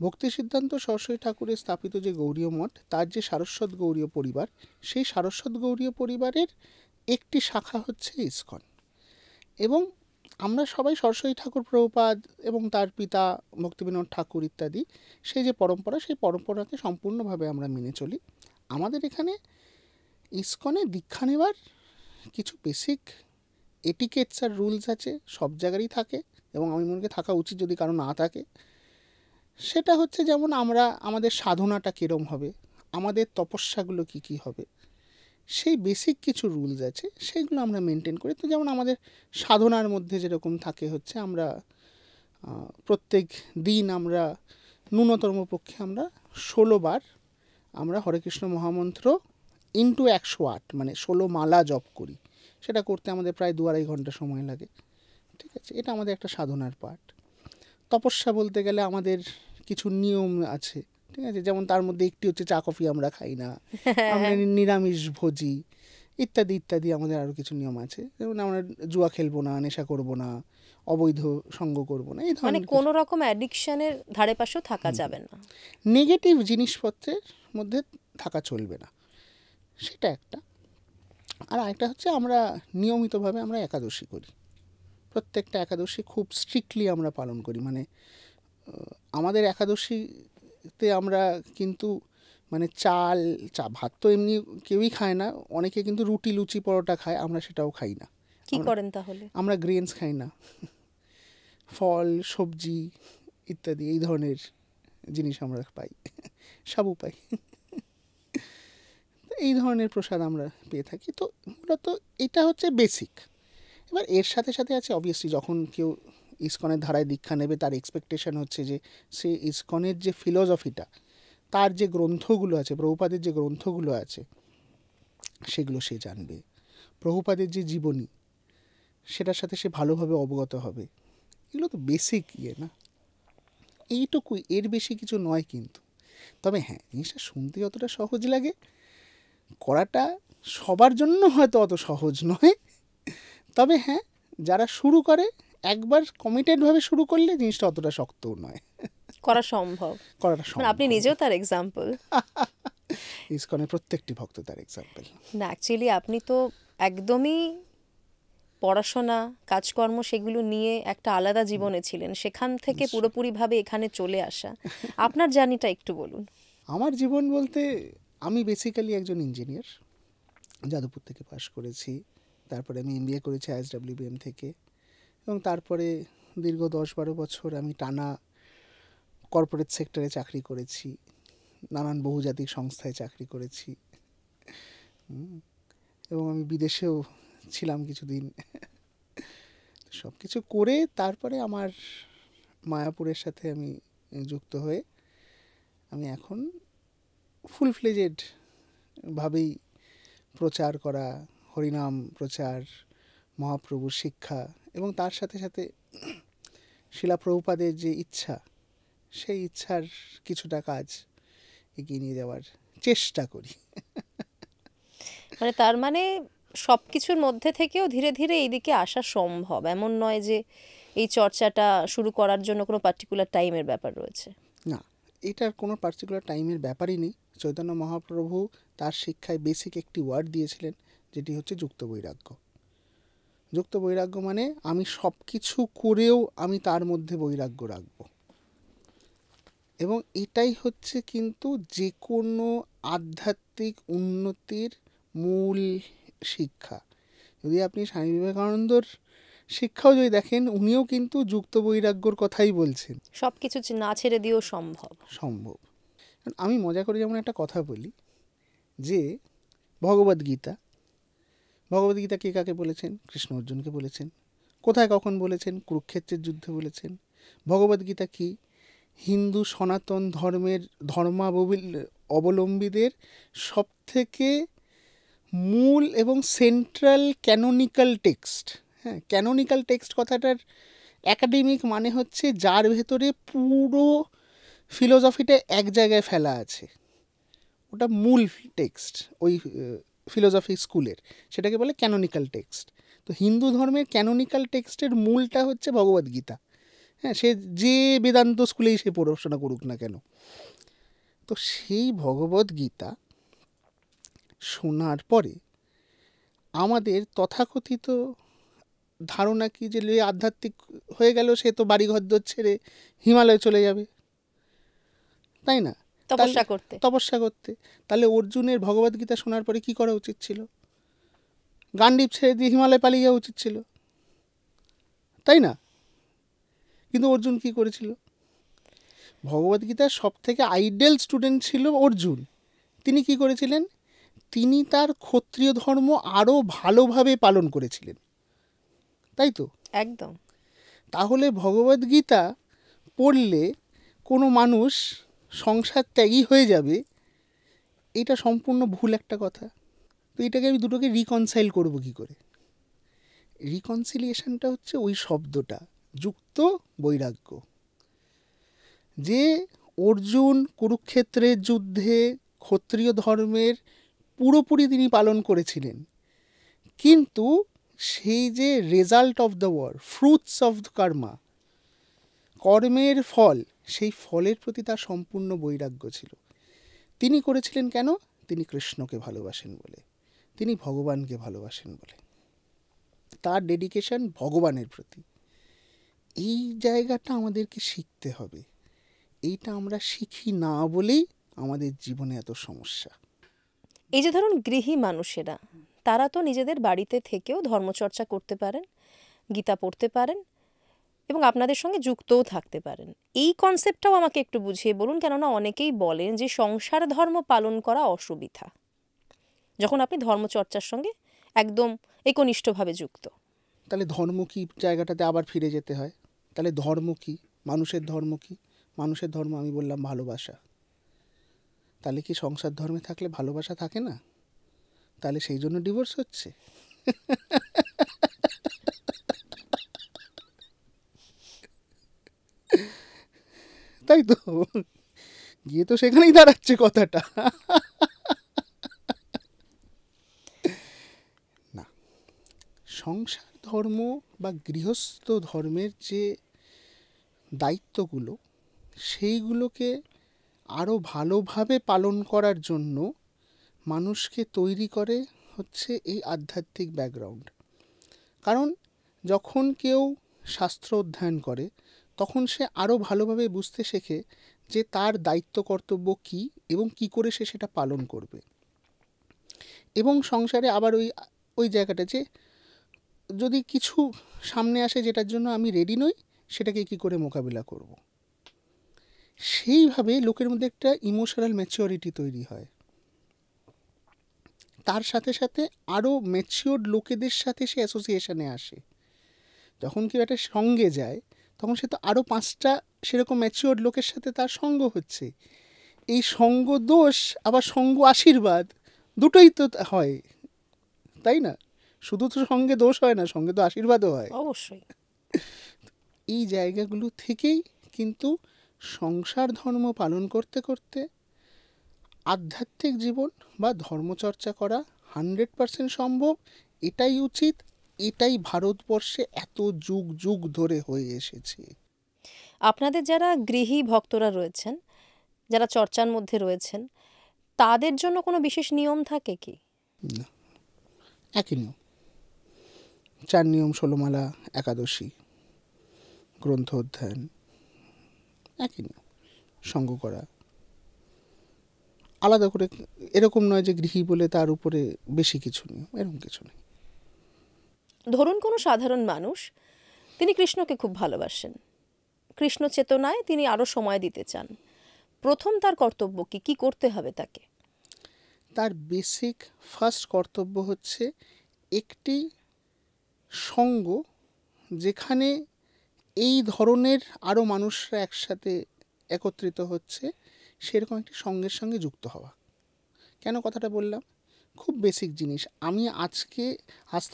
ভক্তি সিদ্ধান্ত সরস্বতী ঠাকুরের স্থাপিত যে গৌড়ীয় মঠ, তার যে সারস্বত গৌড়ীয় পরিবার, সেই সারস্বত গৌড়ীয় পরিবারের একটি শাখা হচ্ছে ইসকন। এবং আমরা সবাই সরস্বতী ঠাকুর প্রভুপাদ এবং তার পিতা ভক্তিবিনোদ ঠাকুর ইত্যাদি, সেই যে পরম্পরা, সেই পরম্পরাকে সম্পূর্ণভাবে আমরা মেনে চলি। আমাদের এখানে ইসকনে দীক্ষা নেবার কিছু বেসিক এটিকেটস আর রুলস আছে, সব জায়গারই থাকে এবং আমি মনে করি থাকা উচিত যদি কারো না থাকে। সেটা হচ্ছে যেমন আমরা আমাদের সাধনাটা কীরম হবে, আমাদের তপস্যাগুলো কি কি হবে, সেই বেসিক কিছু রুলস আছে, সেইগুলো আমরা মেনটেন করি। তো যেমন আমাদের সাধনার মধ্যে যেরকম থাকে হচ্ছে আমরা প্রত্যেক দিন আমরা ন্যূনতম পক্ষে আমরা 16 বার আমরা হরে কৃষ্ণ মহামন্ত্র ইন্টু 108 মানে 16 মালা জপ করি। সেটা করতে আমাদের প্রায় 2-2.5 ঘন্টা সময় লাগে। ঠিক আছে, এটা আমাদের একটা সাধনার পার্ট। তপস্যা বলতে গেলে আমাদের কিছু নিয়ম আছে, ঠিক আছে, যেমন তার মধ্যে একটি হচ্ছে চা কফি আমরা খাই না, আমরা নিরামিষ ভোজি ইত্যাদি ইত্যাদি। আমাদের আরও কিছু নিয়ম আছে, যেমন আমরা জুয়া খেলবো না, নেশা করবো না, অবৈধ সঙ্গ করবো না, এই মানে ধরনের কোনো রকম অ্যাডিকশনের ধারে পাশেও থাকা যাবে না, নেগেটিভ জিনিসপত্রের মধ্যে থাকা চলবে না, সেটা একটা। আর আরেকটা হচ্ছে আমরা নিয়মিতভাবে আমরা একাদশী করি, প্রত্যেকটা একাদশী খুব স্ট্রিক্টলি আমরা পালন করি। মানে আমাদের একাদশীতে আমরা কিন্তু মানে ভাত তো এমনি কেউই খায় না, অনেকে কিন্তু রুটি লুচি পরোটা খায়, আমরা সেটাও খাই না। কি করেন তাহলে? আমরা গ্রেনস খাই না, ফল সবজি ইত্যাদি এই ধরনের জিনিস আমরা পাই, সাবু পাই, এই ধরনের প্রসাদ আমরা পেয়ে থাকি। তো মূলত এটা হচ্ছে বেসিক। এবার এর সাথে সাথে আছে অবভিয়াসলি যখন কেউ ইসকনের ধারায় দীক্ষা নেবে, তার এক্সপেকটেশন হচ্ছে যে সে ইসকনের যে ফিলোসফিটা, তার যে গ্রন্থগুলো আছে, প্রভুপাদের যে গ্রন্থগুলো আছে, সেগুলো সে জানবে, প্রভুপাদের যে জীবনী, সেটার সাথে সে ভালোভাবে অবগত হবে। এগুলো তো বেসিক না, এইটুকুই, এর বেশি কিছু নয়। কিন্তু তবে হ্যাঁ, জিনিসটা শুনতে যতটা সহজ লাগে, করাটা সবার জন্য হয়তো অত সহজ নয়। তবে হ্যাঁ, যারা শুরু করে একবার কমিটেডভাবে শুরু করলে জিনিসটা অতটা শক্তও নয়, করা সম্ভব। করাটা মানে সম্ভব। আপনি নিজেও তার এক্সাম্পল। ইসকনের প্রত্যেকটি ভক্ত তার এক্সাম্পল। না, অ্যাকচুয়ালি আপনি তো একদমই পড়াশোনা, কাজকর্ম সেগুলো নিয়ে একটা আলাদা জীবনে ছিলেন, সেখান থেকে পুরোপুরিভাবে এখানে চলে আসা, আপনার জার্নিটা একটু বলুন। আমার জীবন বলতে, আমি বেসিক্যালি একজন ইঞ্জিনিয়ার, যাদবপুর থেকে পাশ করেছি। তারপরে আমি এমবিএ করেছি আইএসডব্লিউবিএম থেকে, এবং তারপরে দীর্ঘ 10-12 বছর আমি টানা কর্পোরেট সেক্টরে চাকরি করেছি, নানান বহুজাতিক সংস্থায় চাকরি করেছি, এবং আমি বিদেশেও ছিলাম কিছুদিন। সব কিছু করে তারপরে আমার মায়াপুরের সাথে আমি যুক্ত হয়ে আমি এখন ফুল ফ্লেজেড ভাবেই প্রচার করা, হরিনাম প্রচার, মহাপ্রভুর শিক্ষা, এবং তার সাথে সাথে শিলা প্রভুপাদের যে ইচ্ছা, সেই ইচ্ছার কিছুটা কাজ এগিয়ে নিয়ে যাওয়ার চেষ্টা করি। মানে তার মানে সব কিছুর মধ্যে থেকেও ধীরে ধীরে এইদিকে আসা সম্ভব, এমন নয় যে এই চর্চাটা শুরু করার জন্য কোনো পার্টিকুলার টাইমের ব্যাপার রয়েছে। না, এটার কোনো পার্টিকুলার টাইমের ব্যাপারই নেই। চৈতন্য মহাপ্রভু তার শিক্ষায় বেসিক একটি ওয়ার্ড দিয়েছিলেন, যেটি হচ্ছে যুক্ত বৈরাগ্য। যুক্ত বৈরাগ্য মানে আমি সব কিছু করেও আমি তার মধ্যে বৈরাগ্য রাখব, এবং এটাই হচ্ছে কিন্তু যে কোনো আধ্যাত্মিক উন্নতির মূল শিক্ষা। যদি আপনি স্বামী বিবেকানন্দর শিক্ষাও যদি দেখেন, উনিও কিন্তু যুক্ত বৈরাগ্যর কথাই বলছেন। সব কিছু না ছেড়ে দিয়েও সম্ভব। আমি মজা করে যেমন একটা কথা বলি যে ভগবদ্গীতা কে কাকে বলেছেন? কৃষ্ণ অর্জুনকে বলেছেন। কোথায় কখন বলেছেন? কুরুক্ষেত্রের যুদ্ধে বলেছেন। ভগবদ্গীতা কি? হিন্দু সনাতন ধর্মের অবলম্বীদের সবথেকে মূল এবং সেন্ট্রাল ক্যানোনিক্যাল টেক্সট। হ্যাঁ, ক্যানোনিক্যাল টেক্সট কথাটার একাডেমিক মানে হচ্ছে যার ভেতরে পুরো ফিলোসফিটা এক জায়গায় ফেলা আছে, ওটা মূল টেক্সট ওই ফিলোসফি স্কুলের, সেটাকে বলে ক্যানোনিক্যাল টেক্সট। তো হিন্দু ধর্মের ক্যানোনিক্যাল টেক্সটের মূলটা হচ্ছে ভগবদ্গীতা। হ্যাঁ, সে যে বেদান্ত স্কুলেই সে পড়াশোনা করুক না কেন। তো সেই ভগবদ্গীতা শোনার পরে আমাদের তথাকথিত ধারণা কি, যে আধ্যাত্মিক হয়ে গেল সে তো বাড়িঘর ছেড়ে হিমালয়ে চলে যাবে, তাই না? তপস্যা করতে। তাহলে অর্জুনের ভগবদ্গীতা শোনার পরে কি করা উচিত ছিল? গান্ডীব ছেড়ে দিয়ে হিমালয় পালিয়ে যাওয়া উচিত ছিল, তাই না? কিন্তু অর্জুন কি করেছিল? ভগবদ্গীতার সব থেকে আইডেল স্টুডেন্ট ছিল অর্জুন। তিনি কি করেছিলেন? তিনি তার ক্ষত্রিয় ধর্ম আরও ভালোভাবে পালন করেছিলেন, তাই তো? একদম। তাহলে ভগবদ্গীতা পড়লে কোনো মানুষ সংসার ত্যাগী হয়ে যাবে, এটা সম্পূর্ণ ভুল একটা কথা। তো এটাকে আমি দুটোকে রিকনসাইল করব কি করে? রিকনসিলিয়েশনটা হচ্ছে ওই শব্দটা, যুক্ত বৈরাগ্য। যে অর্জুন কুরুক্ষেত্রের যুদ্ধে ক্ষত্রিয় ধর্মের পুরোপুরি তিনি পালন করেছিলেন, কিন্তু সেই যে result of the war, fruits of the karma, কর্মের ফল, সেই ফলের প্রতি তার সম্পূর্ণ বৈরাগ্য ছিল। তিনি করেছিলেন কেন? তিনি কৃষ্ণকে ভালোবাসেন বলে, তিনি ভগবানকে ভালোবাসেন বলে, তার ডেডিকেশন ভগবানের প্রতি। এই জায়গাটা আমাদেরকে শিখতে হবে। এইটা আমরা শিখি না বলেই আমাদের জীবনে এত সমস্যা। এই যে ধরুন গৃহী মানুষেরা, তারা তো নিজেদের বাড়িতে থেকেও ধর্মচর্চা করতে পারেন, গীতা পড়তে পারেন এবং আপনাদের সঙ্গে যুক্তও থাকতে পারেন। এই কনসেপ্টটাও আমাকে একটু বুঝিয়ে বলুন, কেননা অনেকেই বলেন যে সংসার ধর্ম পালন করা অসুবিধা যখন আপনি ধর্মচর্চার সঙ্গে একদম একনিষ্ঠভাবে যুক্ত। তাহলে ধর্ম কি জায়গাটাতে আবার ফিরে যেতে হয়। তাহলে ধর্ম কি? মানুষের ধর্ম কি? মানুষের ধর্ম আমি বললাম ভালোবাসা। তাহলে কি সংসার ধর্মে থাকলে ভালোবাসা থাকে না? তাহলে সেই জন্য ডিভোর্স হচ্ছে? তাই তো, গিয়ে তো সেখানেই দাঁড়াচ্ছে কথাটা। না, সংসার ধর্ম বা গৃহস্থ ধর্মের যে দায়িত্বগুলো, সেইগুলোকে আরও ভালোভাবে পালন করার জন্য মানুষকে তৈরি করে হচ্ছে এই আধ্যাত্মিক ব্যাকগ্রাউন্ড। কারণ যখন কেউ শাস্ত্র অধ্যয়ন করে তখন সে আরও ভালোভাবে বুঝতে শেখে যে তার দায়িত্ব কর্তব্য কী এবং কী করে সে সেটা পালন করবে। এবং সংসারে আবার ওই জায়গাটা যে যদি কিছু সামনে আসে যেটার জন্য আমি রেডি নই, সেটাকে কী করে মোকাবিলা করব। সেইভাবে লোকের মধ্যে একটা ইমোশনাল ম্যাচিওরিটি তৈরি হয়। তার সাথে সাথে আরও ম্যাচিওর্ড লোকেদের সাথে সে অ্যাসোসিয়েশনে আসে। যখন কেউ একটা সঙ্গে যায় তখন সে তো আরও 5টা সেরকম ম্যাচিওর্ড লোকের সাথে তার সঙ্গ হচ্ছে। এই সঙ্গ দোষ আবার সঙ্গ আশীর্বাদ দুটোই তো হয়, তাই না? শুধু তো সঙ্গে দোষ হয় না, সঙ্গে তো আশীর্বাদও হয়। অবশ্যই। এই জায়গাগুলো থেকেই কিন্তু সংসার ধর্ম পালন করতে করতে আধ্যাত্মিক জীবন বা ধর্মচর্চা করা 100% সম্ভব। এটাই উচিত, এটাই ভারতবর্ষে এত যুগ যুগ ধরে হয়ে এসেছে। আপনাদের যারা গৃহী ভক্তরা রয়েছেন, যারা চর্চার মধ্যে রয়েছেন, তাদের জন্য কোনো বিশেষ নিয়ম থাকে কি? না, একই নিয়ম। 4 নিয়ম, 16 মালা, একাদশী, গ্রন্থ অধ্যয়ন, একই নিয়ম। সঙ্গ করা আলাদা করে এরকম নয় যে গৃহী বলে তার উপরে বেশি কিছু নিয়ম, এরকম কিছু নেই। ধরুন কোনো সাধারণ মানুষ, তিনি কৃষ্ণকে খুব ভালোবাসেন, কৃষ্ণ চেতনায় তিনি আরও সময় দিতে চান, প্রথম তার কর্তব্য কি, কি করতে হবে তাকে? তার বেসিক ফার্স্ট কর্তব্য হচ্ছে একটি সঙ্গ যেখানে এই ধরনের আরও মানুষরা একসাথে একত্রিত হচ্ছে, সেরকম একটি সঙ্গের সঙ্গে যুক্ত হওয়া। কেন কথাটা বললাম? খুব বেসিক জিনিস। আমি আজ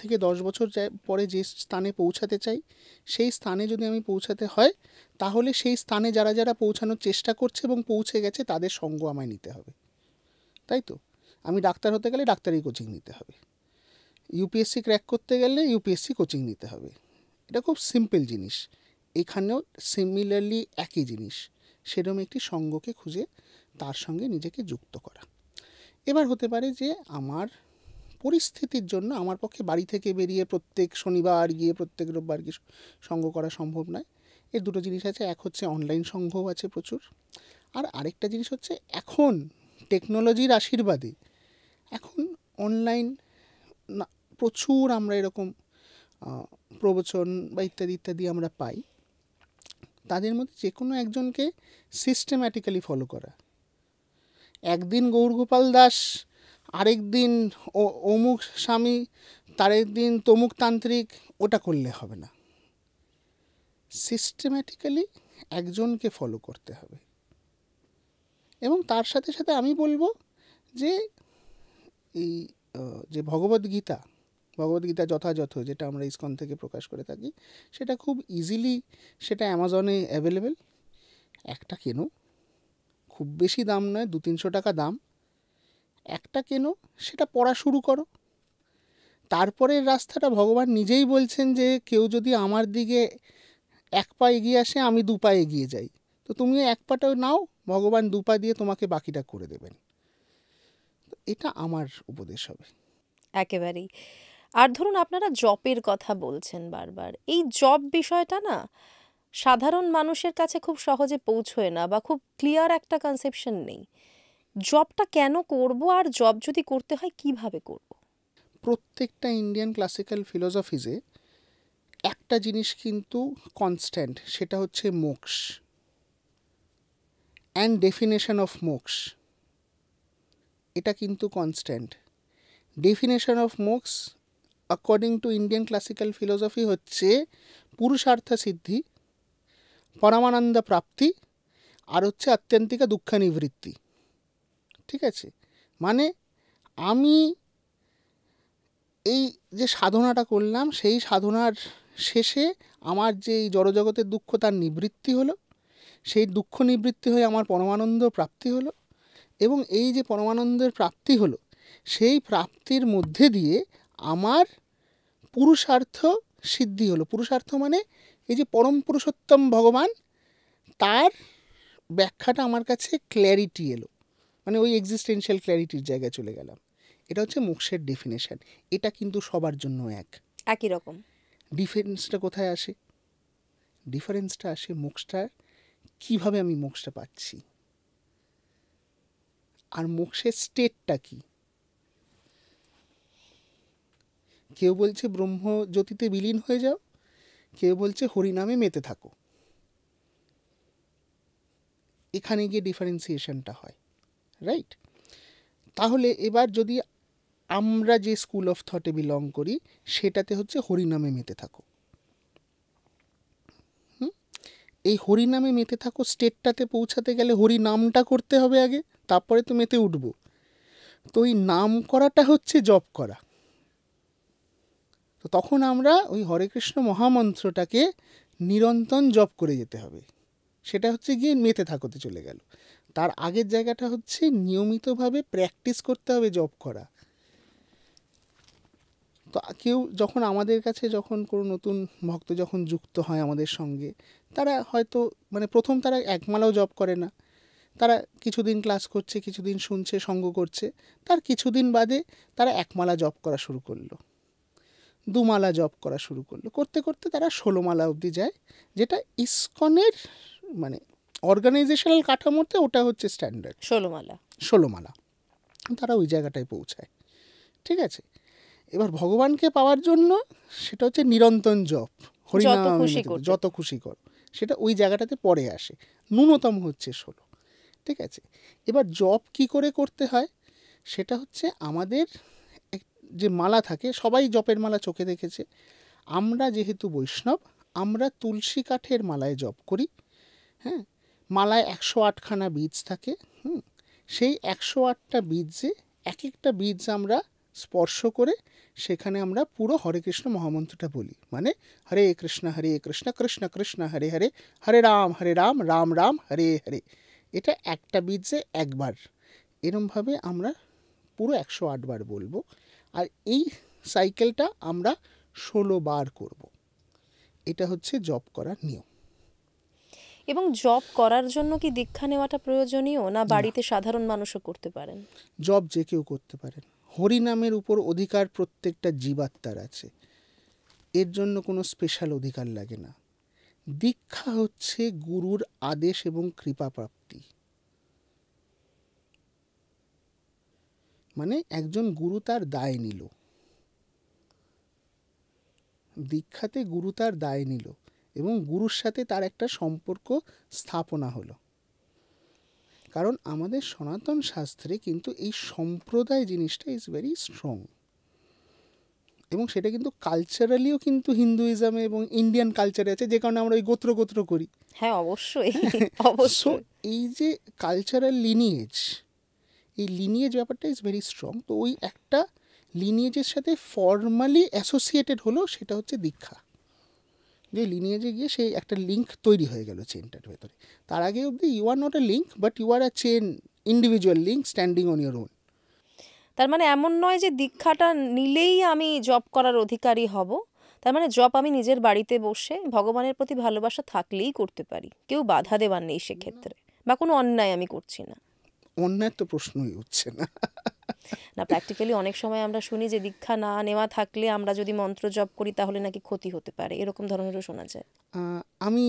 থেকে 10 বছর পরে যে স্থানে পৌঁছাতে চাই, সেই স্থানে যদি আমি পৌঁছাতে হয়, তাহলে সেই স্থানে যারা যারা পৌঁছানোর চেষ্টা করছে এবং পৌঁছে গেছে তাদের সঙ্গ আমায় নিতে হবে, তাই তো? আমি ডাক্তার হতে গেলে ডাক্তারি কোচিং নিতে হবে, ইউপিএসসি ক্র্যাক করতে গেলে ইউপিএসসি কোচিং নিতে হবে। এটা খুব সিম্পল জিনিস। এখানেও সিমিলারলি একই জিনিস, সেরকম একটি সঙ্গকে খুঁজে তার সঙ্গে নিজেকে যুক্ত করা। এবার হতে পারে যে আমার পরিস্থিতির জন্য আমার পক্ষে বাড়ি থেকে বেরিয়ে প্রত্যেক শনিবার গিয়ে প্রত্যেক রোববার গিয়ে সঙ্গ করা সম্ভব নয়। এর দুটো জিনিস আছে, এক হচ্ছে অনলাইন সঙ্গও আছে প্রচুর, আর আরেকটা জিনিস হচ্ছে এখন টেকনোলজির আশীর্বাদে এখন অনলাইন প্রচুর আমরা এরকম প্রবচন বা ইত্যাদি ইত্যাদি আমরা পাই। তাদের মধ্যে যে কোনো একজনকে সিস্টেম্যাটিক্যালি ফলো করা। একদিন গৌরগোপাল দাস, আরেক দিন অমুক স্বামী, তারেক দিন তমুক তান্ত্রিক, ওটা করলে হবে না। সিস্টেম্যাটিক্যালি একজনকে ফলো করতে হবে। এবং তার সাথে সাথে আমি বলবো যে এই যে ভগবদ্গীতা যথাযথ যেটা আমরা ইসকন থেকে প্রকাশ করে থাকি, সেটা খুব ইজিলি সেটা অ্যামাজনে অ্যাভেলেবেল। একটা কেনো, খুব বেশি দাম নয়, 200-300 টাকা দাম। একটা কেনো, সেটা পড়া শুরু করো। তারপরের রাস্তাটা ভগবান নিজেই বলছেন যে কেউ যদি আমার দিকে 1 পা এগিয়ে আসে, আমি 2 পা এগিয়ে যাই, তো তুমি 1 পাটাও নাও, ভগবান 2 পা দিয়ে তোমাকে বাকিটা করে দেবেন। এটা আমার উপদেশ হবে। একেবারেই। আর ধরুন আপনারা জপের কথা বলছেন বারবার, এই জপ বিষয়টা না সাধারণ মানুষের কাছে খুব সহজে পৌঁছয় না, বা খুব ক্লিয়ার একটা কনসেপশন নেই। জপটা কেন করব, আর জপ যদি করতে হয় কিভাবে করব? প্রত্যেকটা ইন্ডিয়ান ক্লাসিক্যাল ফিলোসফিজে একটা জিনিস কিন্তু কনস্ট্যান্ট, সেটা হচ্ছে মোক্ষ অ্যান্ড ডেফিনেশন অফ মোক্ষ। এটা কিন্তু কনস্ট্যান্ট। ডেফিনেশন অফ মোক্ষ according to Indian classical philosophy হচ্ছে পুরুষার্থ সিদ্ধি, পরমানন্দ প্রাপ্তি, আর হচ্ছে আত্যন্তিকা দুঃখ নিবৃত্তি। ঠিক আছে? মানে আমি এই যে সাধনাটা করলাম, সেই সাধনার শেষে আমার যে এই জড়জগতের দুঃখ তার নিবৃত্তি হলো, সেই দুঃখ নিবৃত্তি হয়ে আমার পরমানন্দ প্রাপ্তি হলো, এবং এই যে পরমানন্দের প্রাপ্তি হলো, সেই প্রাপ্তির মধ্যে দিয়ে আমার পুরুষার্থ সিদ্ধি হলো। পুরুষার্থ মানে এই যে পরম পুরুষোত্তম ভগবান, তার ব্যাখ্যাটা আমার কাছে ক্ল্যারিটি এলো, মানে ওই এক্সিস্টেন্সিয়াল ক্ল্যারিটির জায়গায় চলে গেলাম। এটা হচ্ছে মোক্ষের ডেফিনেশন। এটা কিন্তু সবার জন্য একই রকম। ডিফারেন্সটা কোথায় আসে? ডিফারেন্সটা আসে মোক্ষটার কীভাবে আমি মোক্ষটা পাচ্ছি, আর মোক্ষের স্টেটটা কি। কেউ বলছে ব্রহ্মজ্যোতিতে বিলীন হয়ে যাও, কেউ বলছে হরিনামে মেতে থাকো। এখানে গিয়ে ডিফারেন্সিয়েশনটা হয়, রাইট? তাহলে এবার যদি আমরা যে স্কুল অফ থটে বিলং করি সেটাতে হচ্ছে হরিনামে মেতে থাকো। এই হরিনামে মেতে থাকো স্টেটটাতে পৌঁছাতে গেলে হরিনামটা করতে হবে আগে, তারপরে তো মেতে উঠবো। তো ওই নাম করাটা হচ্ছে জপ করা। তো তখন আমরা ওই হরে কৃষ্ণ মহামন্ত্রটাকে নিরন্তর জপ করে যেতে হবে। সেটা হচ্ছে গিয়ে মেতে থাকতে চলে গেল। তার আগের জায়গাটা হচ্ছে নিয়মিতভাবে প্র্যাকটিস করতে হবে জপ করা। তো কেউ যখন আমাদের কাছে যখন কোনো নতুন ভক্ত যখন যুক্ত হয় আমাদের সঙ্গে, তারা হয়তো মানে প্রথম তারা একমালাও জপ করে না, তারা কিছুদিন ক্লাস করছে, কিছুদিন শুনছে, সঙ্গ করছে, তার কিছুদিন বাদে তারা একমালা জপ করা শুরু করলো, দুমালা জপ করা শুরু করলো, করতে করতে তারা 16 মালা অবধি যায়, যেটা ইসকনের মানে অর্গানাইজেশনাল কাঠামোতে ওটা হচ্ছে স্ট্যান্ডার্ড 16 মালা। তারা ওই জায়গাটায় পৌঁছায়, ঠিক আছে? এবার ভগবানকে পাওয়ার জন্য সেটা হচ্ছে নিরন্তর জপ, হরিনাম যত খুশি কর, সেটা ওই জায়গাটাতে পরে আসে। ন্যূনতম হচ্ছে 16, ঠিক আছে? এবার জপ কি করে করতে হয় সেটা হচ্ছে আমাদের যে মালা থাকে, সবাই জপের মালা চোখে দেখেছে। আমরা যেহেতু বৈষ্ণব, আমরা তুলসী কাঠের মালায় জপ করি। হ্যাঁ, মালায় 108খানা বীজ থাকে। সেই 108টা বীজে এক একটা বীজ আমরা স্পর্শ করে সেখানে আমরা পুরো হরে কৃষ্ণ মহামন্ত্রটা বলি। মানে হরে কৃষ্ণ কৃষ্ণ কৃষ্ণ হরে হরে, হরে রাম রাম রাম হরে হরে। এটা একটা বীজে একবার, এরমভাবে আমরা পুরো 108 বার বলবো। আর এই সাইকেলটা আমরা 16 বার করব। এটা হচ্ছে জপ করার নিয়ম। এবং জপ করার জন্য কি দীক্ষা নেওয়াটা প্রয়োজনীয়, না বাড়িতে সাধারণ মানুষও করতে পারেন? জপ যে কেউ করতে পারেন। হরিনামের উপর অধিকার প্রত্যেকটা জীবাত্মার আছে, এর জন্য কোনো স্পেশাল অধিকার লাগে না। দীক্ষা হচ্ছে গুরুর আদেশ এবং কৃপা প্রাপ্তি। মানে একজন গুরু তার দায় নিল, দীক্ষাতে গুরু তার দায় নিল এবং গুরুর সাথে তার একটা সম্পর্ক স্থাপনা হলো। কারণ আমাদের সনাতন শাস্ত্রে কিন্তু এই সম্প্রদায় জিনিসটা ইজ ভেরি স্ট্রং, এবং সেটা কিন্তু কালচারালিও কিন্তু হিন্দুইজমে এবং ইন্ডিয়ান কালচারে আছে, যে কারণে আমরা ওই গোত্র করি। হ্যাঁ, অবশ্যই অবশ্যই। এই যে কালচারাল লিনিয়েজ, এই লিনিয়েজ ব্যাপারটা ইজ ভেরি স্ট্রং। তো ওই একটা লিনিয়েজের সাথে ফর্মালি অ্যাসোসিয়েটেড হলো সেটা হচ্ছে দীক্ষা। যে লিনিয়েজে গিয়ে সেই একটা লিঙ্ক তৈরি হয়ে গেল চেনটার ভেতরে। তার আগে অবধি you are not a link, but you are a chain, individual link standing on your own. তার মানে এমন নয় যে দীক্ষাটা নিলেই আমি জপ করার অধিকারী হব। তার মানে জপ আমি নিজের বাড়িতে বসে ভগবানের প্রতি ভালোবাসা থাকলেই করতে পারি, কেউ বাধা দেওয়ার নেই সেক্ষেত্রে, বা কোনো অন্যায় আমি করছি না। অন্যায় তো প্রশ্নই উঠছে না। না, প্র্যাকটিক্যালি অনেক সময় আমরা শুনি যে দীক্ষা না নেওয়া থাকলে আমরা যদি মন্ত্র জপ করি তাহলে নাকি ক্ষতি হতে পারে, এরকম ধরনেরও শোনা যায়। আমি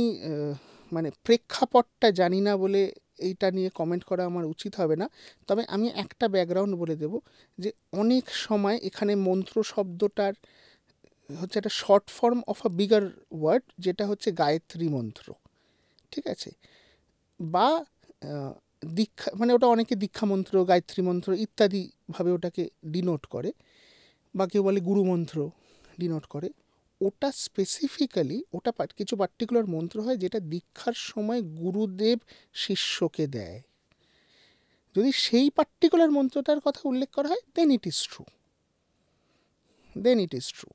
মানে প্রেক্ষাপটটা জানি না বলে এইটা নিয়ে কমেন্ট করা আমার উচিত হবে না। তবে আমি একটা ব্যাকগ্রাউন্ড বলে দেব যে অনেক সময় এখানে মন্ত্র শব্দটার হচ্ছে একটা short form of a bigger word, যেটা হচ্ছে গায়ত্রী মন্ত্র, ঠিক আছে? বা দীক্ষা, মানে ওটা অনেকে দীক্ষা মন্ত্র, গায়ত্রী মন্ত্র ইত্যাদিভাবে ওটাকে ডিনোট করে, বা কেউ বলে গুরুমন্ত্র ডিনোট করে। ওটা স্পেসিফিক্যালি ওটা কিছু পার্টিকুলার মন্ত্র হয় যেটা দীক্ষার সময় গুরুদেব শিষ্যকে দেয়। যদি সেই পার্টিকুলার মন্ত্রটার কথা উল্লেখ করা হয় দেন ইট ইজ ট্রু।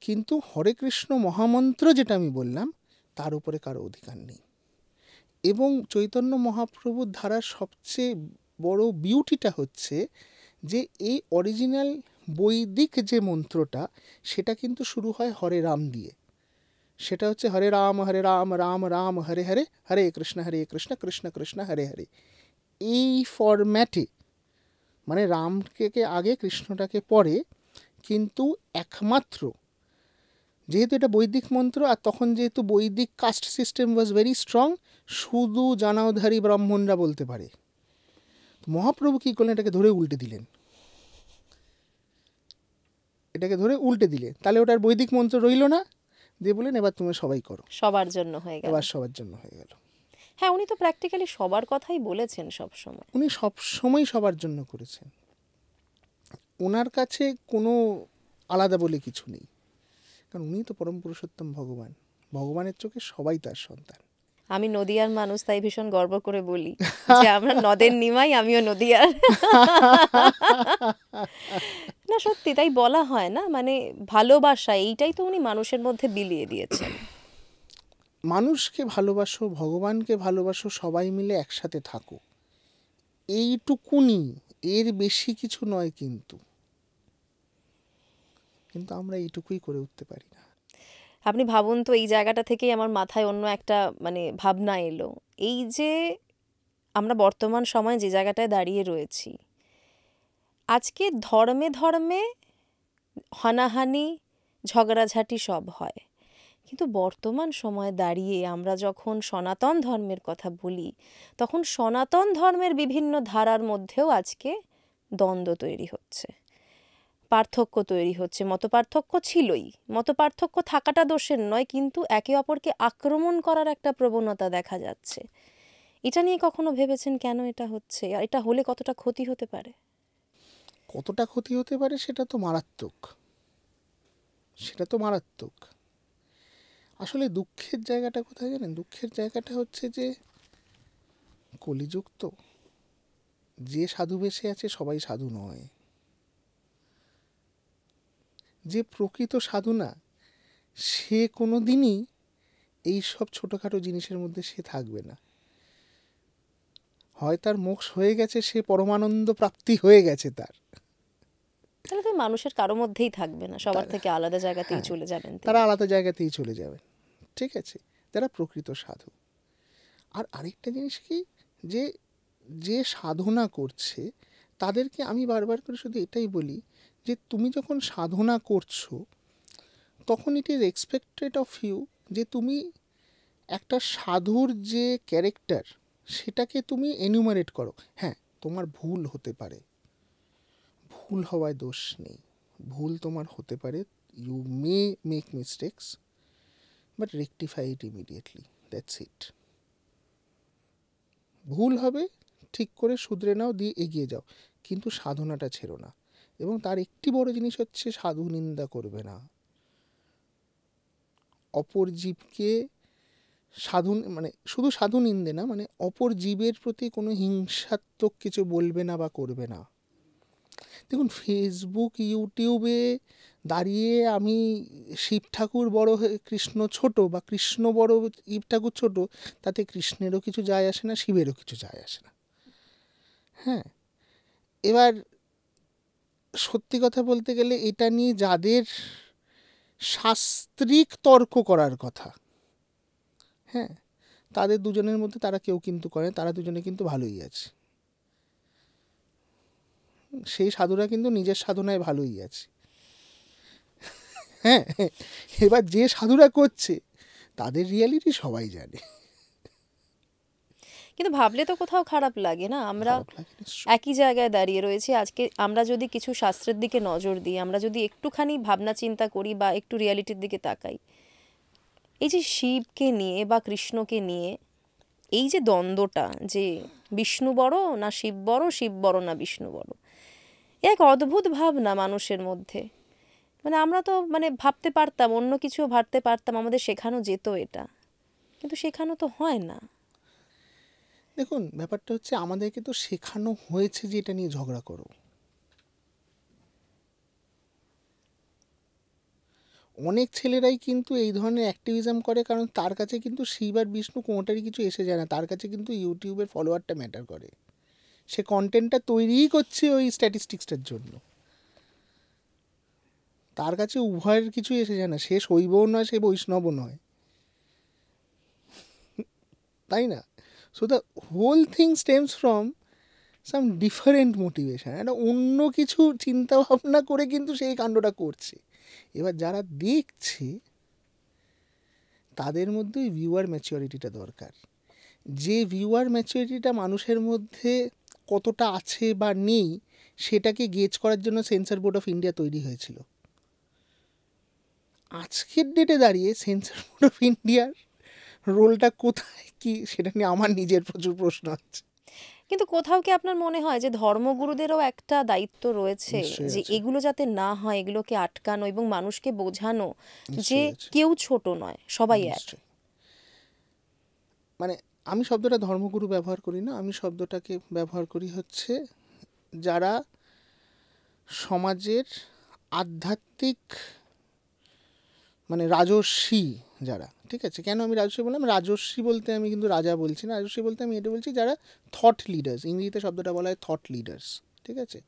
কিন্তু হরে কৃষ্ণ মহামন্ত্র যেটা আমি বললাম তার উপরে কারো অধিকার নেই। এবং চৈতন্য মহাপ্রভুর ধারার সবচেয়ে বড় বিউটিটা হচ্ছে যে এই অরিজিনাল বৈদিক যে মন্ত্রটা সেটা কিন্তু শুরু হয় হরে রাম দিয়ে। সেটা হচ্ছে হরে রাম রাম রাম হরে হরে, হরে কৃষ্ণ কৃষ্ণ কৃষ্ণ হরে হরে। এই ফরম্যাটে, মানে রামকে আগে কৃষ্ণটাকে পরে, কিন্তু একমাত্র যেহেতু এটা বৈদিক মন্ত্র, আর তখন যেহেতু বৈদিক caste system was very strong, শুধু জানাওধারী ব্রাহ্মণরা বলতে পারে। মহাপ্রভু কী করলেন, এটাকে ধরে উল্টে দিলেন, তাহলে ওটার বৈদিক মন্ত্র রইল না, দিয়ে বলেন এবার তুমি সবাই করো, সবার জন্য হয়ে গেল। এবার সবার জন্য হয়ে গেল। হ্যাঁ, উনি তো প্র্যাকটিক্যালি সবার কথাই বলেছেন সব সময়। উনি সবসময় সবার জন্য করেছেন, ওনার কাছে কোনো আলাদা বলে কিছু নেই, কারণ উনি তো পরম পুরুষোত্তম ভগবান, ভগবানের চোখে সবাই তার সন্তান। আমি নদিয়ার মানুষ, তাই ভীষণ গর্ব করে বলি যে আমরা নদের নিমাই, আমিও নদিয়ার। না সত্যি তাই বলা হয় না, মানে ভালোবাসা এইটাই তো উনি মানুষের মধ্যে বিলিয়ে দিয়েছেন। মানুষকে ভালোবাসো, ভগবানকে ভালোবাসো, সবাই মিলে একসাথে থাকো, এইটুকুনি, এর বেশি কিছু নয়। কিন্তু আমরা এইটুকুই করে উঠতে পারি না। আপনি ভাবুন তো, এই জায়গাটা থেকেই আমার মাথায় অন্য একটা মানে ভাবনা এলো। এই যে আমরা বর্তমান সময়ে যে জায়গাটায় দাঁড়িয়ে রয়েছি, আজকে ধর্মে ধর্মে হানাহানি ঝগড়াঝাটি সব হয়, কিন্তু বর্তমান সময়ে দাঁড়িয়ে আমরা যখন সনাতন ধর্মের কথা বলি, তখন সনাতন ধর্মের বিভিন্ন ধারার মধ্যেও আজকে দ্বন্দ্ব তৈরি হচ্ছে, পার্থক্য তৈরি হচ্ছে। মতপার্থক্য ছিলই, মতপার্থক্য থাকাটা দোষের নয়, কিন্তু একে অপরকে আক্রমণ করার একটা প্রবণতা দেখা যাচ্ছে। এটা নিয়ে কখনো ভেবেছেন কেন এটা হচ্ছে, আর এটা হলে কতটা ক্ষতি হতে পারে? কতটা ক্ষতি হতে পারে সেটা তো মারাত্মক। আসলে দুঃখের জায়গাটা কোথায় জানেন? দুঃখের জায়গাটা হচ্ছে যে কলিযুগ তো, যে সাধু বেশে আছে সবাই সাধু নয়, যে প্রকৃত সাধু না, সে কোনো দিনই এইসব ছোটোখাটো জিনিসের মধ্যে সে থাকবে না। হয় তার মোক্ষ হয়ে গেছে, সে পরমানন্দ প্রাপ্তি হয়ে গেছে তার, তাহলে তো মানুষের কারো মধ্যেই থাকবে না, সবার থেকে আলাদা জায়গাতেই চলে যাবেন তিনি। তারা আলাদা জায়গাতেই চলে যাবেন, ঠিক আছে, তারা প্রকৃত সাধু। আর আরেকটা জিনিস কি, যে সাধনা করছে তাদেরকে আমি বারবার করে শুধু এটাই বলি যে তুমি যখন সাধনা করছো, তখন it is expected of you যে তুমি একটা সাধুর যে ক্যারেক্টার, সেটাকে তুমি এনুমারেট করো। হ্যাঁ, তোমার ভুল হতে পারে, ভুল হওয়ায় দোষ নেই, ভুল তোমার হতে পারে, you may make mistakes, but rectify it immediately, that's it. ভুল হবে, ঠিক করে শুধরে নাও, দিয়ে এগিয়ে যাও, কিন্তু সাধনাটা ছেড়ো না। এবং তার একটি বড় জিনিস হচ্ছে সাধু নিন্দা করবে না, অপর জীবকে সাধু মানে শুধু সাধু নিন্দে না, মানে অপর জীবের প্রতি কোনো হিংসাত্মক কিছু বলবে না বা করবে না। দেখুন, ফেসবুক ইউটিউবে দাঁড়িয়ে আমি শিব ঠাকুর বড় কৃষ্ণ ছোট, বা কৃষ্ণ বড় শিব ঠাকুর ছোট, তাতে কৃষ্ণেরও কিছু যায় আসে না, শিবেরও কিছু যায় আসে না। হ্যাঁ, এবার সত্যি কথা বলতে গেলে এটা নিয়ে যাদের শাস্ত্রিক তর্ক করার কথা, হ্যাঁ, তাদের দুজনের মধ্যে তারা কেউ কিন্তু করে, তারা দুজনে কিন্তু ভালোই আছে, সেই সাধুরা কিন্তু নিজের সাধনায় ভালোই আছে। হ্যাঁ, এবার যে সাধুরা করছে তাদের রিয়ালিটি সবাই জানে। কিন্তু ভাবলে তো কোথাও খারাপ লাগে না, আমরা একই জায়গায় দাঁড়িয়ে রয়েছি। আজকে আমরা যদি কিছু শাস্ত্রের দিকে নজর দিই, আমরা যদি একটুখানি ভাবনা চিন্তা করি বা একটু রিয়ালিটির দিকে তাকাই, এই যে শিবকে নিয়ে বা কৃষ্ণকে নিয়ে এই যে দ্বন্দ্বটা, যে বিষ্ণু বড় না শিব বড়, শিব বড় না বিষ্ণু বড়, এক অদ্ভুত ভাবনা মানুষের মধ্যে। মানে আমরা তো মানে ভাবতে পারতাম, অন্য কিছুও ভাবতে পারতাম, আমাদের শেখানো যেত এটা, কিন্তু শেখানো তো হয় না। দেখুন, ব্যাপারটা হচ্ছে আমাদেরকে তো শেখানো হয়েছে যে এটা নিয়ে ঝগড়া করো। অনেক ছেলেরাই কিন্তু এই ধরনের অ্যাক্টিভিজম করে, কারণ তার কাছে কিন্তু শিব আর বিষ্ণু কোনোটারই কিছু এসে যায় না, তার কাছে কিন্তু ইউটিউবের ফলোয়ারটা ম্যাটার করে, সে কন্টেন্টটা তৈরিই করছে ওই স্ট্যাটিস্টিক্সটার জন্য, তার কাছে উভয়ের কিছু এসে যায় না, সে শৈবও নয়, সে বৈষ্ণবও নয়, তাই না? So the whole thing stems from some different motivation, একটা অন্য কিছু চিন্তা ভাবনা করে কিন্তু সেই কাণ্ডটা করছে। এবার যারা দেখছে তাদের মধ্যে ওই ভিউয়ার ম্যাচিওরিটিটা দরকার। যে ভিউয়ার ম্যাচিওরিটিটা মানুষের মধ্যে কতটা আছে বা নেই সেটাকে গেজ করার জন্য সেন্সর বোর্ড অফ ইন্ডিয়া তৈরি হয়েছিল। আজকের ডেটে দাঁড়িয়ে সেন্সর বোর্ড অফ ইন্ডিয়ার রোলটা কোথায় কি সেটা নিয়ে আমার নিজের প্রচুর প্রশ্ন আছে। কিন্তু কোথাও কি আপনার মনে হয় যে ধর্মগুরুদেরও একটা দায়িত্ব রয়েছে নিশ্চয়ই যে আছে। এগুলো যাতে না হয়, এগুলোকে আটকানো এবং মানুষকে বোঝানো যে নিশ্চয়ই আছে। কেউ ছোট নয়, সবাই এক? নিশ্চয়ই। মানে আমি শব্দটা ধর্মগুরু ব্যবহার করি না, আমি শব্দটাকে ব্যবহার করি হচ্ছে যারা সমাজের আধ্যাত্মিক মানে রাজর্ষি যারা, ঠিক আছে? কেন আমি রাজর্ষি বললাম? রাজর্ষি বলতে আমি কিন্তু রাজা বলছি না, রাজর্ষি বলতে আমি এটা বলছি যারা থট লিডার্স, ইংরেজিতে শব্দটা বলা হয় থট লিডার্স, ঠিক আছে?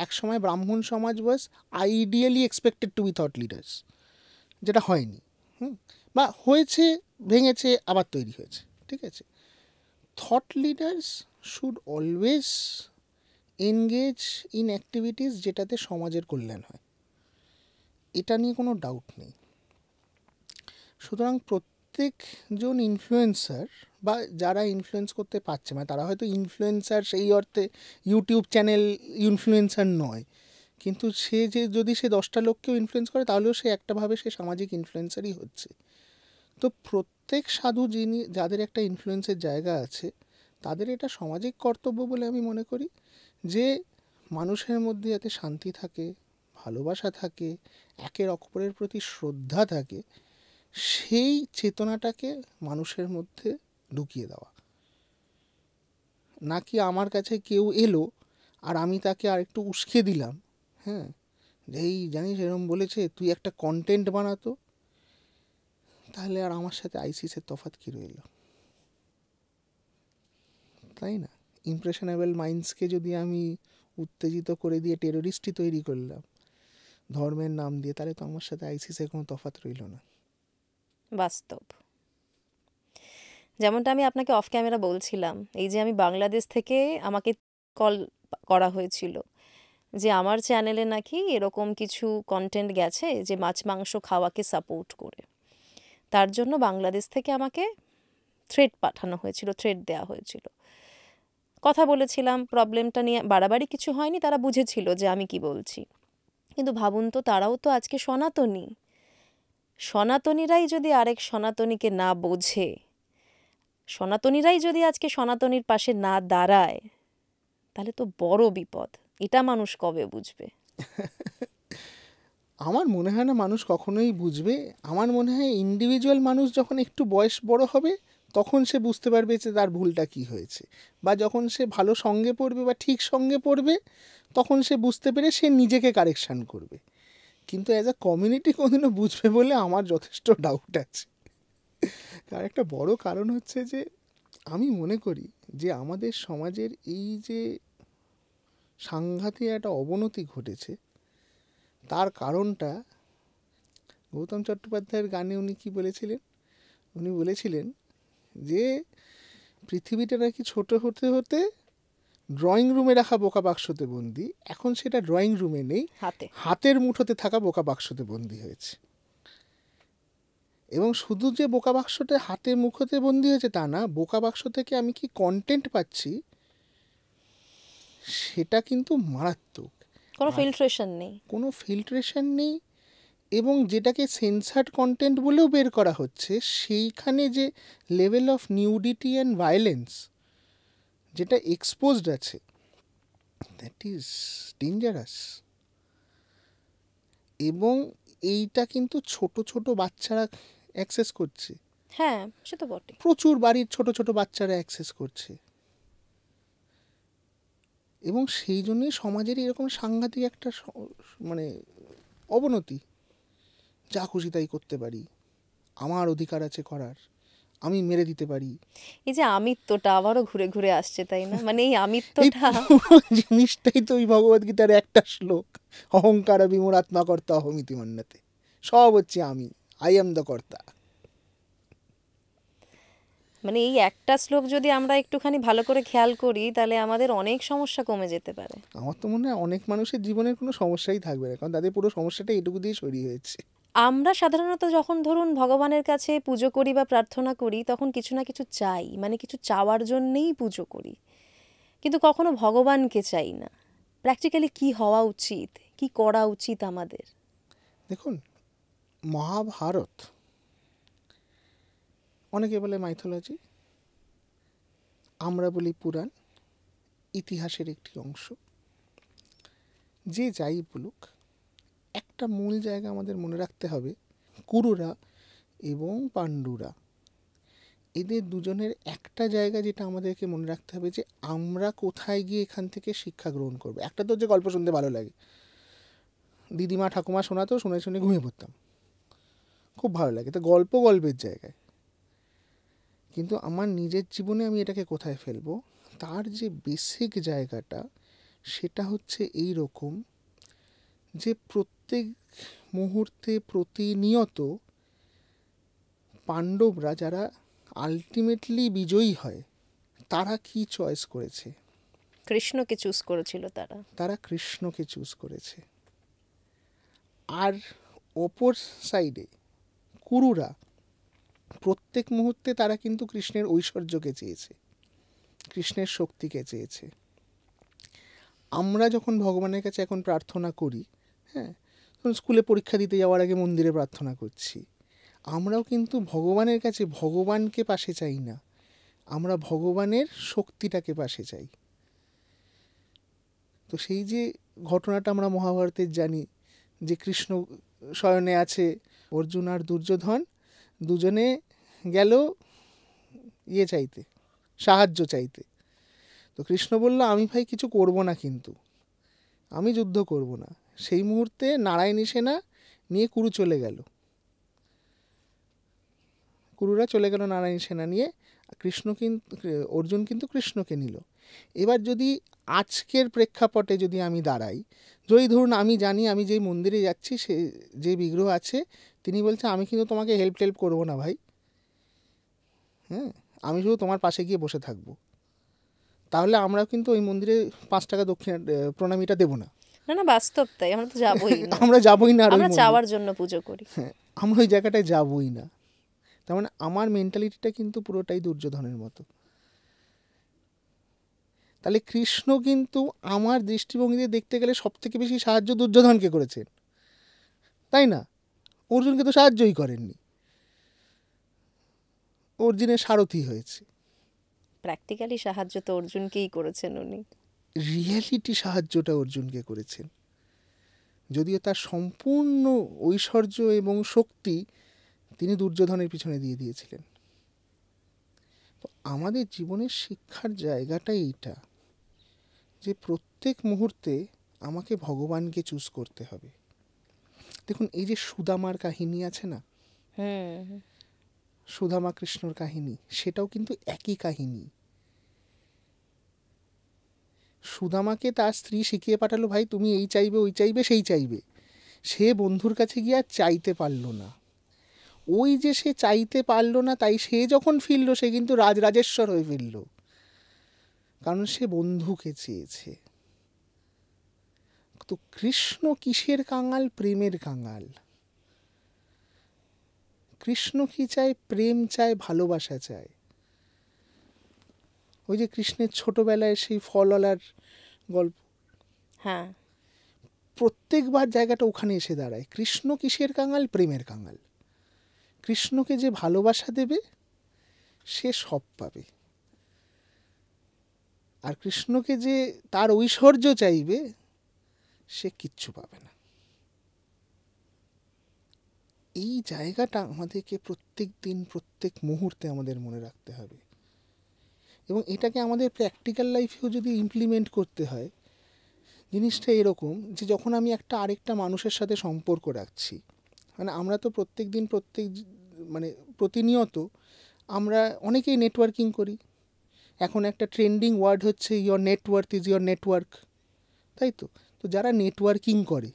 এক সময় ব্রাহ্মণ সমাজ was ideally expected to be thought leaders, যেটা হয়নি, বা হয়েছে, ভেঙেছে, আবার তৈরি হয়েছে, ঠিক আছে? Thought leaders should always engage in activities যেটাতে সমাজের কল্যাণ হয়, এটা নিয়ে কোনো ডাউট নেই। সুতরাং প্রত্যেকজন ইনফ্লুয়েন্সার বা যারা ইনফ্লুয়েন্স করতে পারছে, মানে তারা হয়তো ইনফ্লুয়েন্সার সেই অর্থে ইউটিউব চ্যানেল ইনফ্লুয়েন্সার নয়, কিন্তু সে যে যদি সে 10টা লোককেও ইনফ্লুয়েন্স করে তাহলেও সে একটাভাবে সে সামাজিক ইনফ্লুয়েন্সারই হচ্ছে। তো প্রত্যেক সাধু যিনি যাদের একটা ইনফ্লুয়েন্সের জায়গা আছে তাদের এটা সামাজিক কর্তব্য বলে আমি মনে করি যে মানুষের মধ্যে যাতে শান্তি থাকে, ভালোবাসা থাকে, একের অপরের প্রতি শ্রদ্ধা থাকে, সেই চেতনাটাকে মানুষের মধ্যে ঢুকিয়ে দেওয়া। নাকি আমার কাছে কেউ এলো আর আমি তাকে আরেকটু উস্কে দিলাম, হ্যাঁ, এই জানিস এরম বলেছে, তুই একটা কন্টেন্ট বানাতো, তাহলে আর আমার সাথে আইসিসের তফাৎ কী রইল, তাই না? ইমপ্রেশনেবল মাইন্ডসকে যদি আমি উত্তেজিত করে দিয়ে টেররিস্টই তৈরি করলাম ধর্মের নাম দিয়ে, তাহলে তো আমার সাথে আইসিসের কোনো তফাৎ রইল না। বাস্তব। যেমনটা আমি আপনাকে অফ ক্যামেরা বলছিলাম, এই যে আমি বাংলাদেশ থেকে আমাকে কল করা হয়েছিল যে আমার চ্যানেলে নাকি এরকম কিছু কন্টেন্ট গেছে যে মাছ মাংস খাওয়াকে সাপোর্ট করে, তার জন্য বাংলাদেশ থেকে আমাকে থ্রেট পাঠানো হয়েছিল, থ্রেট দেওয়া হয়েছিল। কথা বলেছিলাম, প্রবলেমটা নিয়ে বাড়াবাড়ি কিছু হয়নি, তারা বুঝেছিল যে আমি কি বলছি। কিন্তু ভাবুন তো, তারাও তো আজকে সনাতনী, সনাতনীরাই যদি আরেক সনাতনীকে না বোঝে, সনাতনীরাই যদি আজকে সনাতনীর পাশে না দাঁড়ায়, তাহলে তো বড় বিপদ। এটা মানুষ কবে বুঝবে? আমার মনে হয় না মানুষ কখনোই বুঝবে। আমার মনে হয় ইন্ডিভিজুয়াল মানুষ যখন একটু বয়স বড় হবে তখন সে বুঝতে পারবে যে তার ভুলটা কী হয়েছে, বা যখন সে ভালো সঙ্গে পড়বে বা ঠিক সঙ্গে পড়বে তখন সে বুঝতে পেরে সে নিজেকে কারেকশান করবে। কিন্তু অ্যাজ আ কমিউনিটি কোনোদিনও বুঝবে বলে আমার যথেষ্ট ডাউট আছে। তার একটা বড় কারণ হচ্ছে যে আমি মনে করি যে আমাদের সমাজের এই যে সাংঘাতিক একটা অবনতি ঘটেছে তার কারণটা গৌতম চট্টোপাধ্যায়ের গানে উনি কী বলেছিলেন? উনি বলেছিলেন যে পৃথিবীটা নাকি ছোট হতে হতে ড্রয়িং রুমে রাখা বোকা বাক্সতে বন্দি, এখন সেটা ড্রয়িং রুমে নেই, হাতের মুঠোতে থাকা বোকা বাক্সতে বন্দি হয়েছে। এবং শুধু যে বোকা বাক্সতে হাতে মুখোতে বন্দি হয়েছে তা না, বোকা বাক্স থেকে আমি কি কন্টেন্ট পাচ্ছি সেটা কিন্তু মারাত্মক। কোনো ফিল্ট্রেশন নেই, কোনো ফিল্ট্রেশন নেই, এবং যেটাকে সেন্সার্ড কন্টেন্ট বলেও বের করা হচ্ছে সেইখানে যে level of nudity and violence যেটা এক্সপোজড আছে, দ্যাট ইজ ডেঞ্জারাস। এবং এইটা কিন্তু ছোট ছোট বাচ্চারা অ্যাক্সেস করছে। হ্যাঁ, সে তো বটে। প্রচুর বাড়ির ছোট ছোট বাচ্চারা অ্যাক্সেস করছে, এবং সেই জন্যই সমাজের এরকম সাংঘাতিক একটা মানে অবনতি। যা খুশি তাই করতে পারি, আমার অধিকার আছে করার, আমি মেরে দিতে পারি। এই যে আমিত্বটা আবারও ঘুরে ঘুরে আসছে, তাই না? মানে এই এই আমিত্বটা পুরো জিনিসটাই তো ওই ভগবদ্গীতার একটা শ্লোক, অহংকার বিমূঢ়াত্মা কর্তা অহমিতি মন্যতে, সব হচ্ছে আমি, আই এম দ্য কর্তা। মানে এই একটা শ্লোক যদি আমরা একটুখানি ভালো করে খেয়াল করি তাহলে আমাদের অনেক সমস্যা কমে যেতে পারে। আমার তো মনে হয় অনেক মানুষের জীবনের কোনো সমস্যাই থাকবে না, কারণ তাদের পুরো সমস্যাটা এটুকু দিয়ে সরিয়ে হয়েছে। আমরা সাধারণত যখন ধরুন ভগবানের কাছে পুজো করি বা প্রার্থনা করি তখন কিছু না কিছু চাই, মানে কিছু চাওয়ার জন্যেই পুজো করি, কিন্তু কখনো ভগবানকে চাই না। প্র্যাকটিক্যালি কি হওয়া উচিত, কি করা উচিত আমাদের? দেখুন, মহাভারত, অনেকে বলে মাইথোলজি, আমরা বলি পুরাণ, ইতিহাসের একটি অংশ। যে যাই বলুক, একটা মূল জায়গা আমাদের মনে রাখতে হবে, কুরুরা এবং পাণ্ডুরা, এদের দুজনের একটা জায়গা যেটা আমাদেরকে মনে রাখতে হবে, যে আমরা কোথায় গিয়ে এখান থেকে শিক্ষা গ্রহণ করবো। একটা তো যে গল্প শুনতে ভালো লাগে, দিদিমা ঠাকুমা শোনাতো, শুনে শুনে ঘুমিয়ে পড়তাম, খুব ভালো লাগে, তো গল্পের জায়গায়। কিন্তু আমার নিজের জীবনে আমি এটাকে কোথায় ফেলবো, তার যে বেসিক জায়গাটা, সেটা হচ্ছে এই রকম, যে প্রত্যেক মুহূর্তে প্রতিনিয়ত পাণ্ডবরা যারা আলটিমেটলি বিজয়ী হয়, তারা কি চয়েস করেছে? কৃষ্ণকে চুজ করেছিল তারা। তারা কৃষ্ণকে চুজ করেছে। আর অপর সাইডে কুরুরা প্রত্যেক মুহূর্তে তারা কিন্তু কৃষ্ণের ঐশ্বর্যকে চেয়েছে, কৃষ্ণের শক্তিকে চেয়েছে। আমরা যখন ভগবানের কাছে এখন প্রার্থনা করি, হ্যাঁ, যখন স্কুলে পরীক্ষা দিতে যাওয়ার আগে মন্দিরে প্রার্থনা করছি, আমরাও কিন্তু ভগবানের কাছে ভগবানকে পাশে চাই না, আমরা ভগবানের শক্তিটাকে পাশে চাই। তো সেই যে ঘটনাটা আমরা মহাভারতের জানি, যে কৃষ্ণ শয়নে আছে, অর্জুন আর দুর্যোধন দুজনে গেল ইয়ে চাইতে, সাহায্য চাইতে। তো কৃষ্ণ বলল, আমি ভাই কিছু করব না, কিন্তু আমি যুদ্ধ করব না। সেই মুহূর্তে নারায়ণী সেনা নিয়ে কুরু চলে গেল, কুরুরা চলে গেল নারায়ণী সেনা নিয়ে, কৃষ্ণ কিন্তু, অর্জুন কিন্তু কৃষ্ণকে নিল। এবার যদি আজকের প্রেক্ষাপটে যদি আমি দাঁড়াই, যদি ধরুন আমি জানি আমি যেই মন্দিরে যাচ্ছি, সে যে বিগ্রহ আছে, তিনি বলছে আমি কিন্তু তোমাকে হেল্প করবো না ভাই, হ্যাঁ, আমি শুধু তোমার পাশে গিয়ে বসে থাকবো, তাহলে আমরা কিন্তু ওই মন্দিরে 5 টাকা দক্ষিণা প্রণামীটা দেবো না। না না, বাস্তব তাই, আমরা তো যাবোই না। আমরা যাবোই না, আর আমরা চাওয়ার জন্য পুজো করি। হ্যাঁ, আমরা ওই জায়গাটায় যাবোই না। তার মানে আমার মেন্টালিটিটা কিন্তু পুরোটাই দুর্যোধনের মতো। তাহলে কৃষ্ণ কিন্তু আমার দৃষ্টিভঙ্গিতে দেখতে গেলে সব থেকে বেশি সাহায্য দুর্যোধনকে করেছেন, তাই না? অর্জুনকে তো সাহায্যই করেননি, অর্জুনের সারথি হয়েছে। প্র্যাকটিক্যালি সাহায্য তো অর্জুনকেই করেছেন উনি। রিয়েলিটি সাহায্যটা অর্জুনকে করেছেন, যদিও তার সম্পূর্ণ ঐশ্বর্য এবং শক্তি তিনি দুর্যোধনের পিছনে দিয়ে দিয়েছিলেন। তো আমাদের জীবনের শিক্ষার জায়গাটাই এইটা, যে প্রত্যেক মুহূর্তে আমাকে ভগবানকে চুজ করতে হবে। দেখুন, এই যে সুদামার কাহিনী আছে না, সুদামা কৃষ্ণর কাহিনী, সেটাও কিন্তু একই কাহিনী। সুদামাকে তার স্ত্রী শিখিয়ে পাঠালো, ভাই তুমি এই চাইবে, ওই চাইবে, সেই চাইবে। সে বন্ধুর কাছে গিয়ে আর চাইতে পারলো না। ওই যে সে চাইতে পারলো না, তাই সে যখন ফিরল, সে কিন্তু রাজরাজেশ্বর হয়ে ফিরল, কারণ সে বন্ধুকে চেয়েছে। তো কৃষ্ণ কিসের কাঙাল? প্রেমের কাঙাল। কৃষ্ণ কি চায়? প্রেম চায়, ভালোবাসা চায়। ওই যে কৃষ্ণের ছোটবেলায় সেই ফলওয়ালার গল্প, হ্যাঁ, প্রত্যেকবার জায়গাটা ওখানে এসে দাঁড়ায়। কৃষ্ণ কিসের কাঙাল? প্রেমের কাঙাল। কৃষ্ণকে যে ভালোবাসা দেবে, সে সব পাবে। আর কৃষ্ণকে যে তার ঐশ্বর্য চাইবে, সে কিচ্ছু পাবে না। এই জায়গাটা আমাদেরকে প্রত্যেক দিন, প্রত্যেক মুহূর্তে আমাদের মনে রাখতে হবে। এবং এটাকে আমাদের প্র্যাকটিক্যাল লাইফেও যদি ইমপ্লিমেন্ট করতে হয়, জিনিসটা এরকম, যে যখন আমি একটা আরেকটা মানুষের সাথে সম্পর্ক রাখছি, মানে আমরা তো প্রত্যেক দিন, মানে প্রতিনিয়ত আমরা অনেকেই নেটওয়ার্কিং করি। এখন একটা ট্রেন্ডিং ওয়ার্ড হচ্ছে your net worth is your network, তাই তো? তো যারা নেটওয়ার্কিং করে,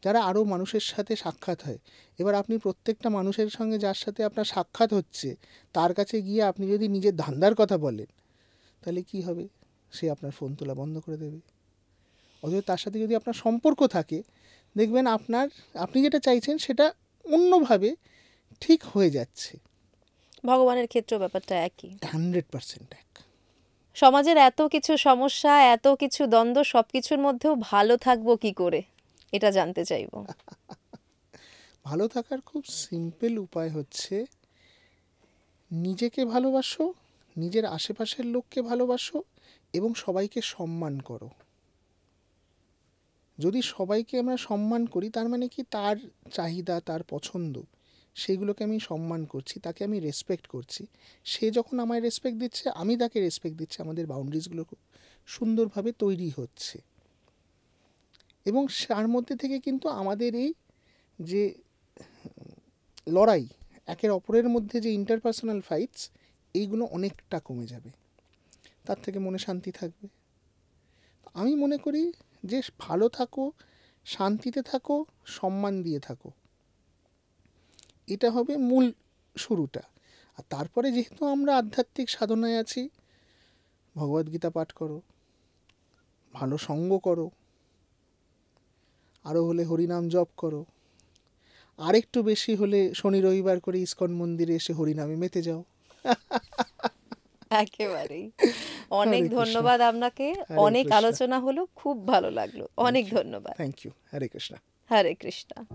যারা আরও মানুষের সাথে সাক্ষাৎ হয়, এবার আপনি প্রত্যেকটা মানুষের সঙ্গে যার সাথে আপনার সাক্ষাৎ হচ্ছে, তার কাছে গিয়ে আপনি যদি নিজের ধান্দার কথা বলেন, তাহলে কি হবে? সে আপনার ফোন তোলা বন্ধ করে দেবে। অথচ তার সাথে যদি আপনার সম্পর্ক থাকে, দেখবেন আপনি যেটা চাইছেন সেটা অন্যভাবে ঠিক হয়ে যাচ্ছে। ভগবানের ক্ষেত্রেও ব্যাপারটা একই। 100% এক। সমাজের এত কিছু সমস্যা, এত কিছু দ্বন্দ্ব, সব কিছুর মধ্যেও ভালো থাকবো কি করে, এটা জানতে চাইবো। ভালো থাকার খুব সিম্পল উপায় হচ্ছে নিজেকে ভালোবাসো, নিজের আশেপাশের লোককে ভালোবাসো এবং সবাইকে সম্মান করো। যদি সবাইকে আমরা সম্মান করি তার মানে কি তার চাহিদা, তার পছন্দ, সেইগুলোকে আমি সম্মান করছি, তাকে আমি রেসপেক্ট করছি। সে যখন আমায় রেসপেক্ট দিচ্ছে, আমি তাকে রেসপেক্ট দিচ্ছি, আমাদের বাউন্ডারিজগুলো খুব সুন্দরভাবে তৈরি হচ্ছে। এবং তার মধ্যে থেকে কিন্তু আমাদের এই যে লড়াই, একের অপরের মধ্যে যে ইন্টারপার্সোনাল ফাইটস, এইগুলো অনেকটা কমে যাবে, তার থেকে মনে শান্তি থাকবে। আমি মনে করি যে ভালো থাকো, শান্তিতে থাকো, সম্মান দিয়ে থাকো, এটা হবে মূল শুরুটা। আর তারপরে যেহেতু আমরা আধ্যাত্মিক সাধনায় আছি, ভগবদ্গীতা পাঠ করো, ভালো সঙ্গ করো, আরও হলে হরিনাম জপ করো, আরেকটু বেশি হলে শনি রবিবার করে ইস্কন মন্দিরে এসে হরিনামে মেতে যাও। একেবারেই। অনেক হরে কৃষ্ণ। ধন্যবাদ আপনাকে। হরে অনেক কৃষ্ণ। আলোচনা হলো, খুব ভালো লাগলো। অনেক ধন্যবাদ। Thank you. হরে কৃষ্ণ। হরে কৃষ্ণ।